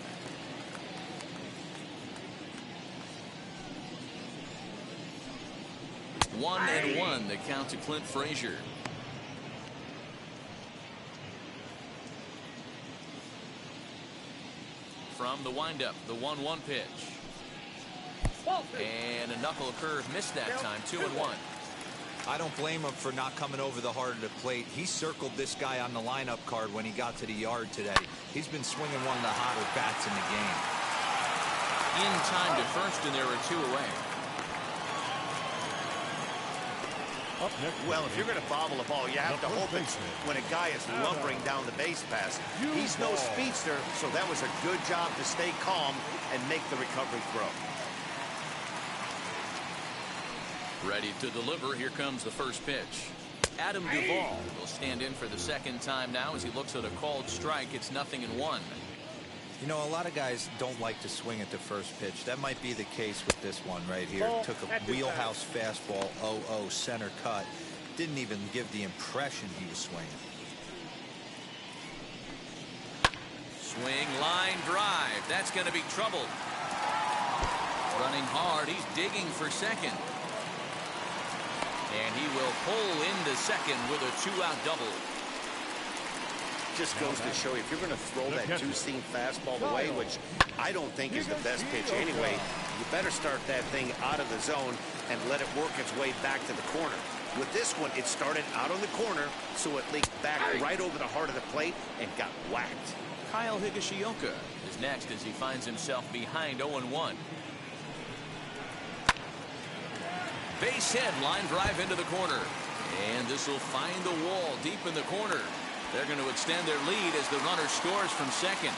One and 1, the count to Clint Frazier. From the windup, the 1-1 pitch. And a knuckle curve missed that time. 2-1.
I don't blame him for not coming over the heart of the plate. He circled this guy on the lineup card when he got to the yard today. He's been swinging one of the hotter bats in the game.
In time to first, and there are 2 away.
Well, if you're going to bobble a ball, you have to hope it's when a guy is lumbering down the base pass. He's no speedster, so that was a good job to stay calm and make the recovery throw.
Ready to deliver. Here comes the first pitch. Adam Duvall will stand in for the second time now as he looks at a called strike. It's 0-1.
You know, a lot of guys don't like to swing at the first pitch. That might be the case with this one right here. Took a wheelhouse fastball, 0-0 center cut. Didn't even give the impression he was swinging.
Swing, line drive. That's going to be trouble. Running hard. He's digging for second. And he will pull into second with a 2-out double.
Just goes to show you, if you're going to throw that two-seam fastball away, which I don't think is the best pitch anyway, you better start that thing out of the zone and let it work its way back to the corner. With this one, it started out on the corner, so it leaked back right over the heart of the plate and got whacked.
Kyle Higashioka is next as he finds himself behind 0-1. Base hit, line drive into the corner. And this will find the wall deep in the corner. They're going to extend their lead as the runner scores from second.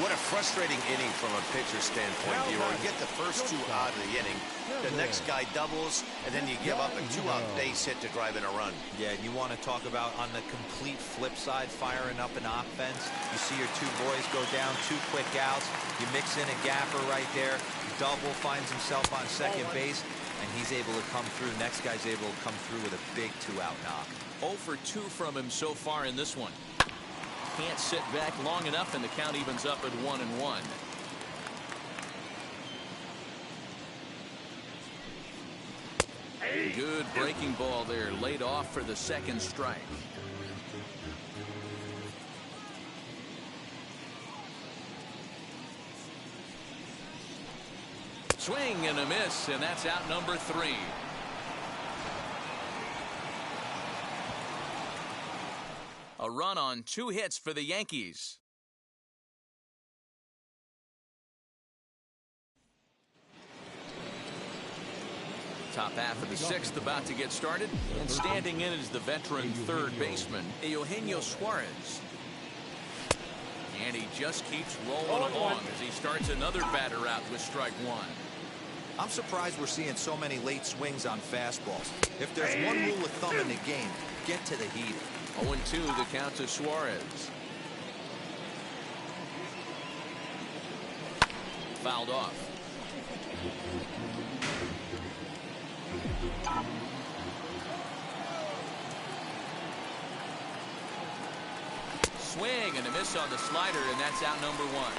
What a frustrating inning from a pitcher's standpoint. You get the first 2 out of the inning. The next guy doubles, and then you give up a 2-out base hit to drive in a run.
Yeah, and you want to talk about on the complete flip side, firing up an offense. You see your 2 boys go down, 2 quick outs. You mix in a gapper right there. Double finds himself on second base. And he's able to come through. Next guy's able to come through with a big 2-out knock.
0 for 2 from him so far in this one. Can't sit back long enough, and the count evens up at 1-1. Good breaking ball there, laid off for the second strike. Swing and a miss, and that's out number 3. A run on 2 hits for the Yankees. Top half of the 6th about to get started, and standing in is the veteran third baseman, Eugenio Suarez. And he just keeps rolling along as he starts another batter out with strike 1.
I'm surprised we're seeing so many late swings on fastballs. If there's one rule of thumb in the game, get to the heater.
0-2 the count to Suarez. Fouled off. Swing and a miss on the slider, and that's out number 1.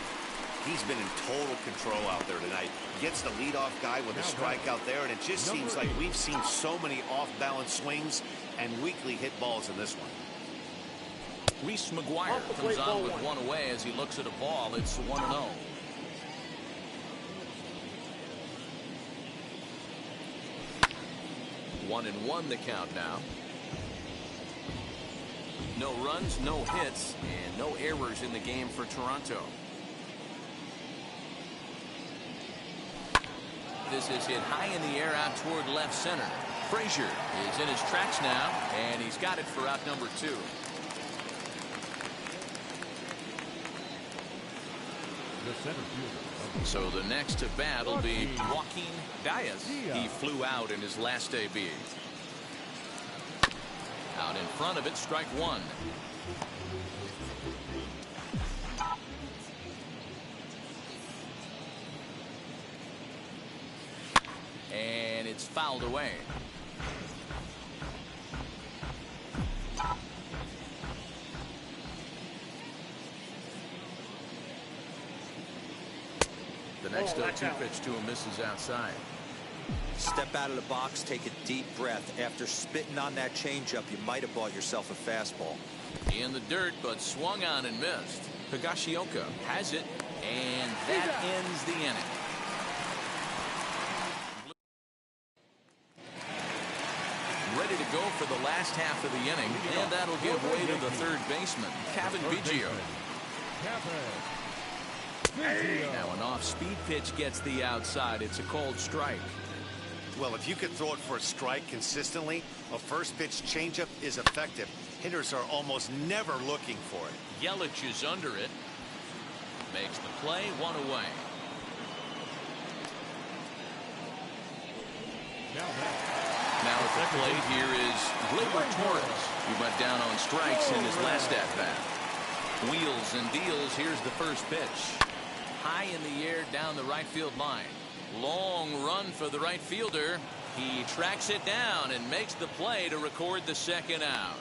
He's been in total control out there tonight. Gets the leadoff guy with a strikeout there, and it just seems like we've seen so many off-balance swings and weakly hit balls in this one.
Reese McGuire comes on with 1 away as he looks at a ball. It's 1-0. One and 1 the count now. No runs, no hits, and no errors in the game for Toronto. This is hit high in the air out toward left center. Frazier is in his tracks now, and he's got it for out number 2. So the next to bat will be Joaquin Diaz. He flew out in his last AB. Out in front of it, strike 1. And it's fouled away. The next 0-2 pitch to him misses outside.
Step out of the box, take a deep breath. After spitting on that changeup, you might have bought yourself a fastball.
In the dirt, but swung on and missed. Higashioka has it, and that ends the inning. Ready to go for the last half of the inning, and that'll give way to the third baseman, Kevin Biggio. Now an off-speed pitch gets the outside. It's a called strike.
Well, if you could throw it for a strike consistently, a first pitch changeup is effective. Hitters are almost never looking for it.
Yelich is under it. Makes the play, 1 away. Now at the plate here is Gleyber Torres, who went down on strikes in his last at-bat. Wheels and deals. Here's the first pitch. High in the air down the right field line. Long run for the right fielder. He tracks it down and makes the play to record the second out.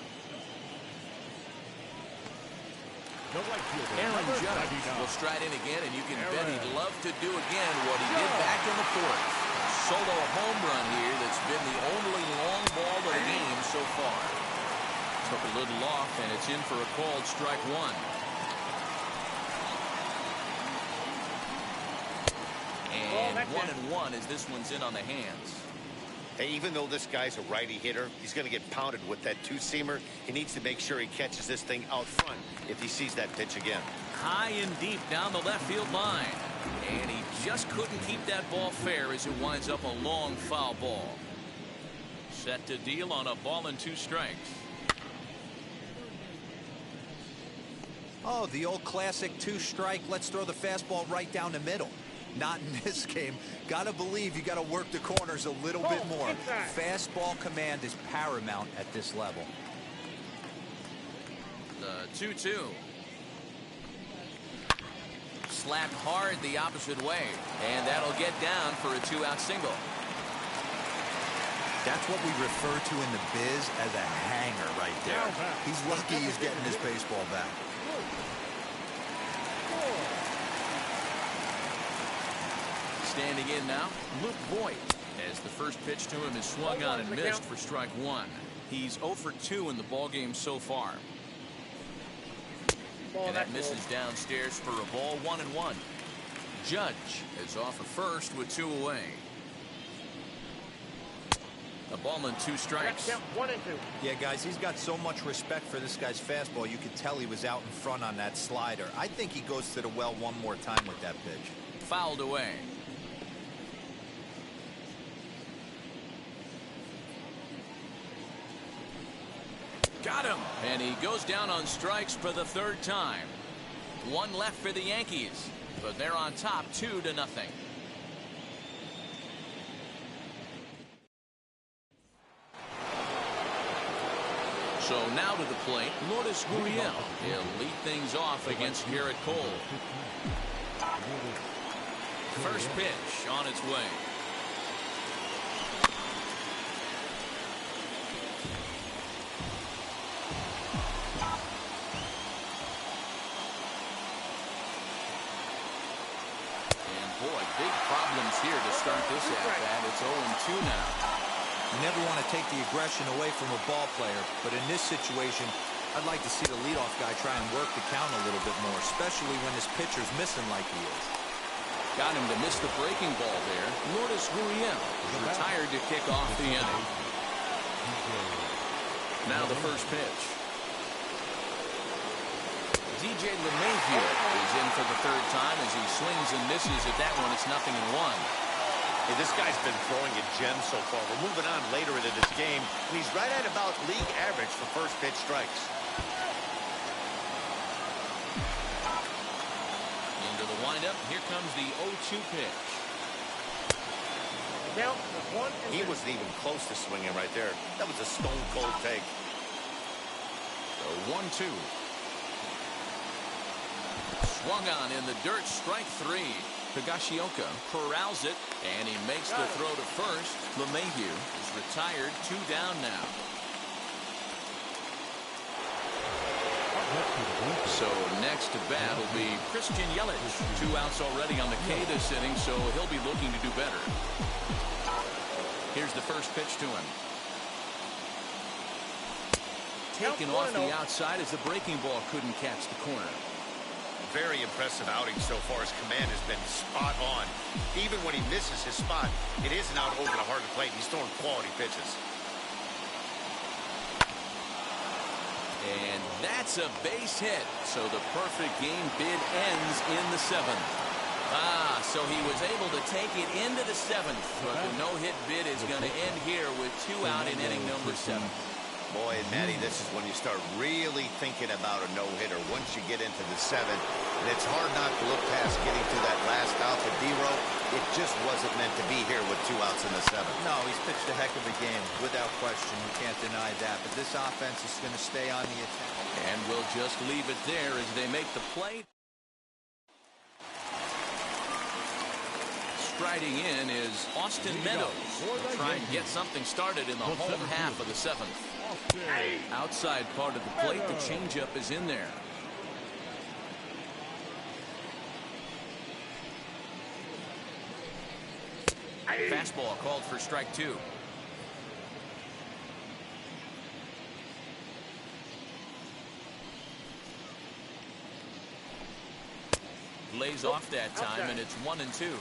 Aaron Judge will stride in again, and you can bet he'd love to do again what he did back in the 4th. Solo home run here that's been the only long ball of the game so far. Took a little off, and it's in for a called strike 1. And 1-1 as this one's in on the hands.
Hey, even though this guy's a righty hitter, he's going to get pounded with that two-seamer. He needs to make sure he catches this thing out front if he sees that pitch again.
High and deep down the left field line. And he just couldn't keep that ball fair as it winds up a long foul ball. Set to deal on a ball and 2 strikes.
Oh, the old classic 2-strike. Let's throw the fastball right down the middle. Not in this game. Gotta believe you gotta work the corners a little bit more. Fastball command is paramount at this level.
The 2-2. Slapped hard the opposite way, and that'll get down for a 2-out single.
That's what we refer to in the biz as a hanger right there. He's lucky he's getting his baseball back.
Standing in now, Luke Voigt, as the first pitch to him is swung on and missed for strike 1. He's 0 for 2 in the ballgame so far. And that misses downstairs for a ball, 1-1. Judge is off of first with 2 away. A ball and 2 strikes.
1 and 2.
Yeah, guys, he's got so much respect for this guy's fastball. You could tell he was out in front on that slider. I think he goes to the well one more time with that pitch.
Fouled away. Got him. And he goes down on strikes for the 3rd time. 1 left for the Yankees, but they're on top 2-0. So now to the plate, Lourdes Gurriel. He'll lead things off against Garrett Cole. First pitch on its way. And boy, big problems here to start this at-bat. It's 0-2 now.
You never want to take the aggression away from a ball player, but in this situation, I'd like to see the leadoff guy try and work the count a little bit more, especially when his pitcher's missing like he is.
Got him to miss the breaking ball there. Lourdes Gurriel is retired to kick off the inning. Now the first pitch. DJ LeMahieu is in for the 3rd time as he swings and misses at that one. It's 0-1.
Hey, this guy's been throwing a gem so far. We're moving on later into this game, and he's right at about league average for first pitch strikes.
Into the windup. Here comes the 0-2 pitch.
Now, 1 and 2.
He wasn't even close to swinging right there. That was a stone-cold take.
So 1-2. Swung on in the dirt, strike 3. Higashioka corrals it, and he makes the throw to first. LeMahieu is retired, 2 down now. So next to bat will be Christian Yelich. 2 outs already on the K this inning, so he'll be looking to do better. Here's the first pitch to him. Taken off the outside as the breaking ball couldn't catch the corner.
Very impressive outing so far. His command has been spot on. Even when he misses his spot, it isn't out over the heart of the plate. He's throwing quality pitches.
And that's a base hit. So the perfect game bid ends in the 7th. So he was able to take it into the 7th. But the no-hit bid is going to end here with 2 out in inning number 7.
Boy, and Matty, this is when you start really thinking about a no-hitter. Once you get into the 7th, and it's hard not to look past getting to that last out to D-Row. It just wasn't meant to be here with 2 outs in the 7th.
No, he's pitched a heck of a game, without question. You can't deny that. But this offense is going to stay on the attack.
And we'll just leave it there as they make the play. Striding in is Austin Meadows. He'll try and get something started in the home half of the 7th. Outside part of the plate, the changeup is in there. Fastball called for strike 2. Lays off that time, and it's 1-2.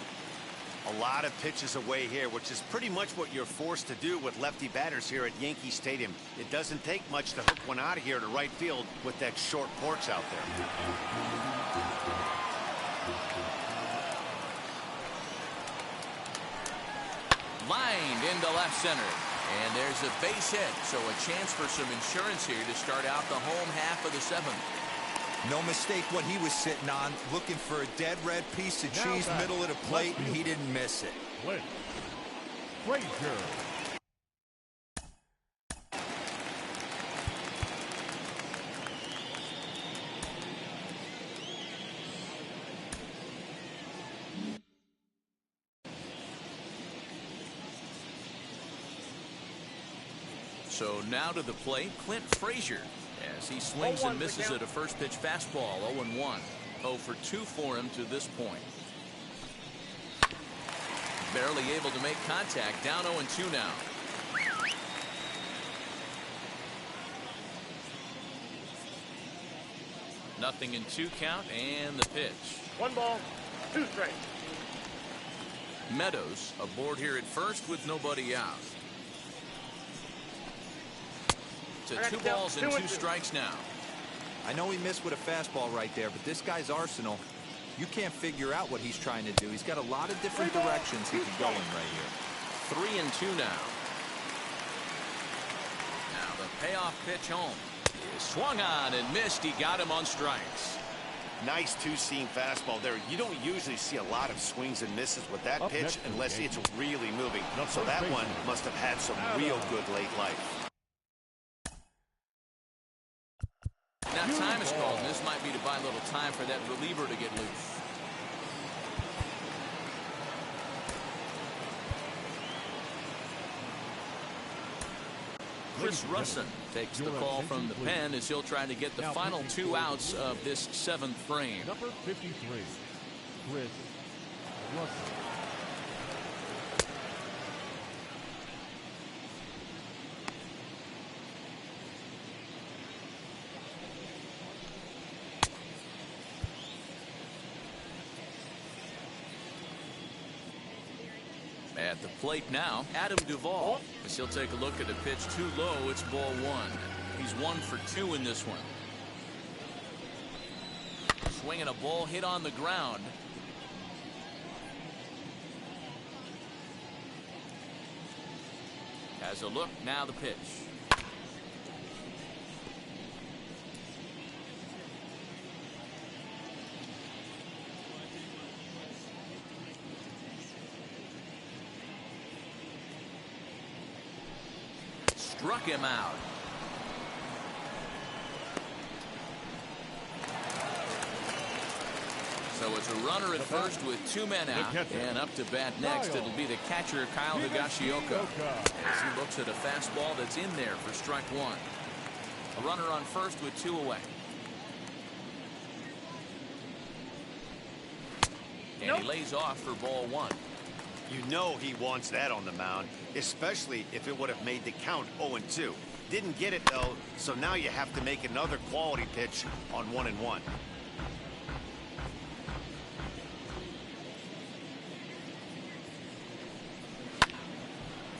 A lot of pitches away here, which is pretty much what you're forced to do with lefty batters here at Yankee Stadium. It doesn't take much to hook one out of here to right field with that short porch out there.
Lined into left center. And there's a base hit, so a chance for some insurance here to start out the home half of the 7th.
No mistake what he was sitting on, looking for a dead red piece of cheese middle of the plate, and he didn't miss it.
Frazier.
So now to the plate, Clint Frazier, as he swings and misses at a first pitch fastball. 0-1. 0 for 2 for him to this point. Barely able to make contact. Down 0-2 now. Nothing in 2 count, and the pitch.
1 ball, 2 strikes.
Meadows aboard here at first with nobody out. to 2 balls and 2 strikes now.
I know he missed with a fastball right there, but this guy's arsenal, you can't figure out what he's trying to do. He's got a lot of different directions he could go in right here.
3 and 2 now. Now the payoff pitch home. He swung on and missed. He got him on strikes.
Nice two-seam fastball there. You don't usually see a lot of swings and misses with that pitch unless it's really moving. So that one must have had some real good late life.
Now time is called, and this might be to buy a little time for that reliever to get loose. Chris Russin takes the call from the pen as he'll try to get the final 2 outs of this 7th frame.
Number 53, Chris Russin.
At the plate now, Adam Duvall. As he'll take a look at a pitch too low, it's ball 1. He's 1 for 2 in this one. Swinging a ball hit on the ground. Has a look, now the pitch. Struck him out. So it's a runner at first with 2 men out. And up to bat next, it'll be the catcher, Kyle Higashioka. As he looks at a fastball that's in there for strike 1. A runner on first with 2 away. And he lays off for ball 1.
You know he wants that on the mound, especially if it would have made the count 0-2. Didn't get it, though, so now you have to make another quality pitch on 1-1.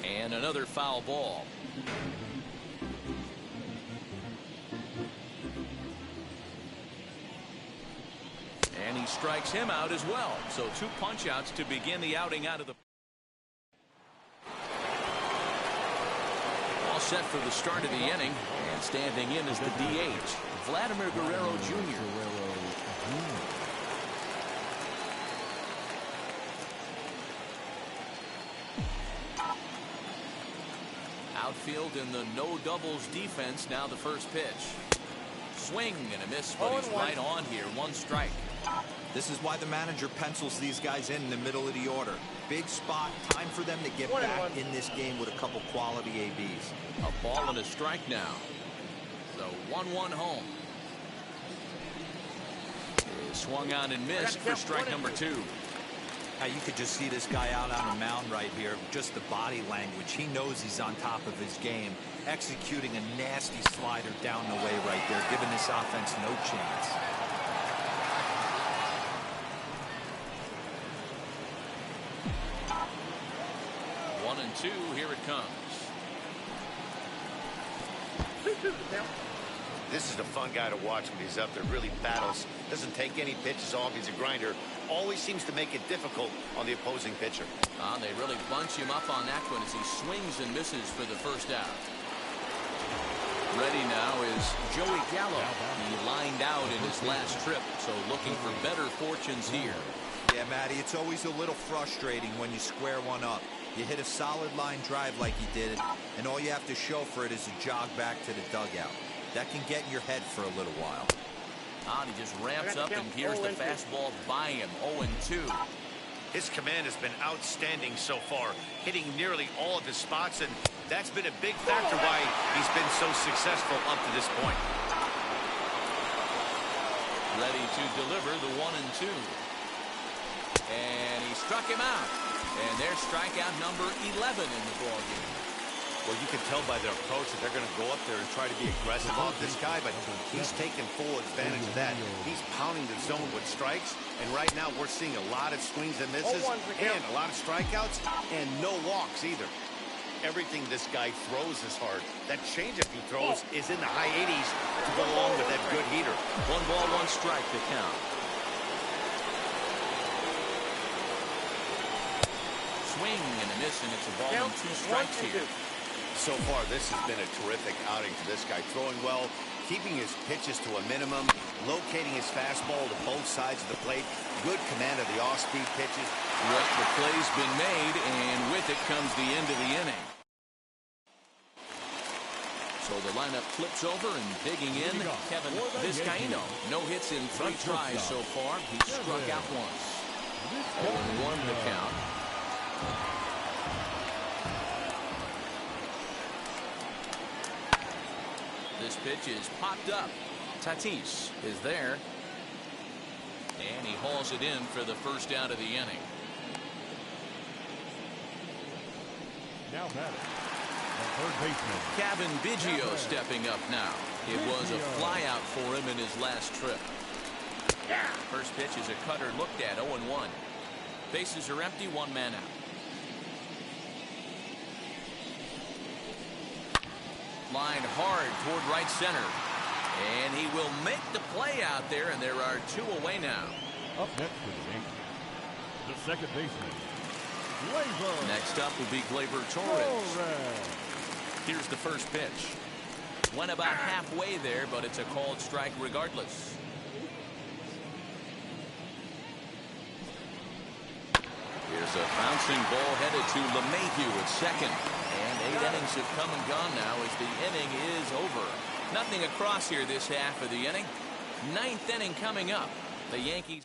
And another foul ball. And he strikes him out as well. So 2 punch-outs to begin the outing out of the... All set for the start of the inning. And standing in is the DH, Vladimir Guerrero Jr. Outfield in the no doubles defense. Now the first pitch. Swing and a miss, but he's right on here. 1 strike.
This is why the manager pencils these guys in the middle of the order. Big spot, time for them to get back in this game with a couple quality ABs.
A ball and a strike now. So 1-1 home. Swung on and missed for strike number 2.
Now you could just see this guy out on the mound right here. Just the body language. He knows he's on top of his game. Executing a nasty slider down the way right there, giving this offense no chance.
One and 2, here it comes.
This is a fun guy to watch when he's up there. Really battles. Doesn't take any pitches off. He's a grinder. Always seems to make it difficult on the opposing pitcher.
They really bunch him up on that one as he swings and misses for the first out. Ready now is Joey Gallo. He lined out in his last trip, so looking for better fortunes here.
Yeah, Matty, it's always a little frustrating when you square one up. You hit a solid line drive like he did, and all you have to show for it is a jog back to the dugout. That can get in your head for a little while.
He just ramps up, and here's the fastball by him. 0-2.
His command has been outstanding so far, hitting nearly all of his spots, and that's been a big factor why he's been so successful up to this point.
Ready to deliver the 1-2. And he struck him out. And there's strikeout number 11 in the ballgame.
Well, you can tell by their approach that they're going to go up there and try to be aggressive on this guy, but he's taking full advantage of that. He's pounding the zone with strikes, and right now we're seeing a lot of swings and misses, and a lot of strikeouts, and no walks either. Everything this guy throws is hard. That changeup he throws is in the high 80s to go along with that good heater.
1 ball, 1 strike to count. Swing and a miss, and it's a ball and 2 strikes here.
So far, this has been a terrific outing for this guy. Throwing well, keeping his pitches to a minimum, locating his fastball to both sides of the plate, good command of the off-speed pitches.
Well, the play's been made, and with it comes the end of the inning. So the lineup flips over, and digging in, Kevin Vizcaíno. No hits in 3 tries so far. He struck out once. 0-1 the count. This pitch is popped up. Tatis is there. And he hauls it in for the first out of the inning.
Now batting, the third baseman.
Kevin Biggio stepping up now. It was a flyout for him in his last trip. First pitch is a cutter looked at, 0-1. Bases are empty, 1 man out. Line hard toward right center. And he will make the play out there, and there are 2 away now.
Up next for the Yankees, the second baseman, Gleyber.
Next up will be Gleyber Torres. Here's the first pitch. Went about halfway there, but it's a called strike regardless. Here's a bouncing ball headed to LeMahieu at second. And 8 innings have come and gone now as the inning is over. Nothing across here this half of the inning. 9th inning coming up. The Yankees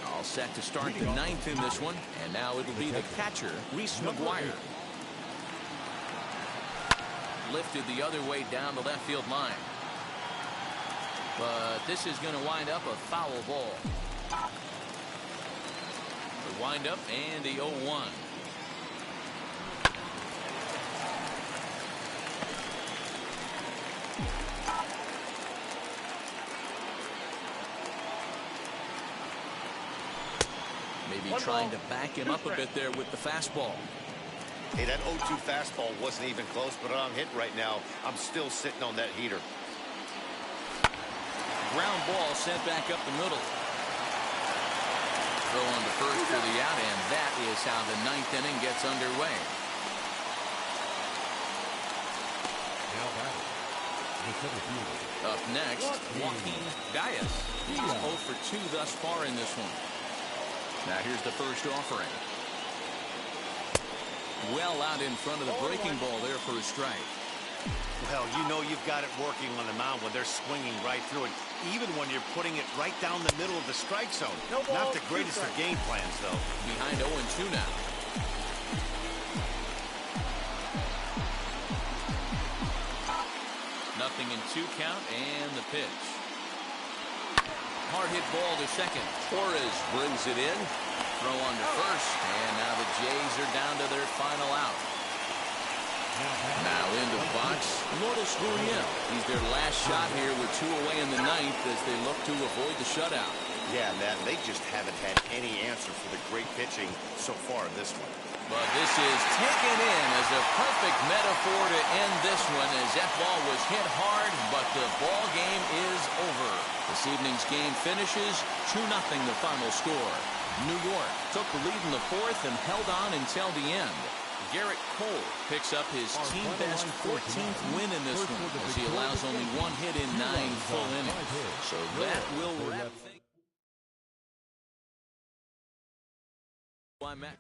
all set to start the 9th in this one. And now it'll be the catcher, Reese McGuire. Lifted the other way down the left field line. But this is going to wind up a foul ball. The windup and the 0-1. Maybe trying to back him up a bit there with the fastball.
Hey, that 0-2 fastball wasn't even close, but I'm hit right now. I'm still sitting on that heater.
Ground ball sent back up the middle. Throw on to first for the out, and that is how the 9th inning gets underway.
Now batting, the center fielder.
Up next, Joaquin Gallegos. He's 0 for 2 thus far in this one. Now here's the first offering. Well out in front of the breaking ball there for a strike.
Well, you know you've got it working on the mound when they're swinging right through it, even when you're putting it right down the middle of the strike zone. Not the greatest of game plans, though.
Behind 0-2 now. Nothing in 2 count, and the pitch. Hard hit ball to second. Torres brings it in. Throw on to first, and now the Jays are down to their final out. Now into the box, Lourdes Gurriel. He's their last shot here with 2 away in the 9th as they look to avoid the shutout.
Yeah, Matt, they just haven't had any answer for the great pitching so far in this one.
But this is taken in as a perfect metaphor to end this one, as that ball was hit hard, but the ball game is over. This evening's game finishes 2-0 the final score. New York took the lead in the 4th and held on until the end. Garrett Cole picks up his team-best 14th win in this one, as he allows only 1 hit in 9 full innings. So that will wrap things. I'm Matt.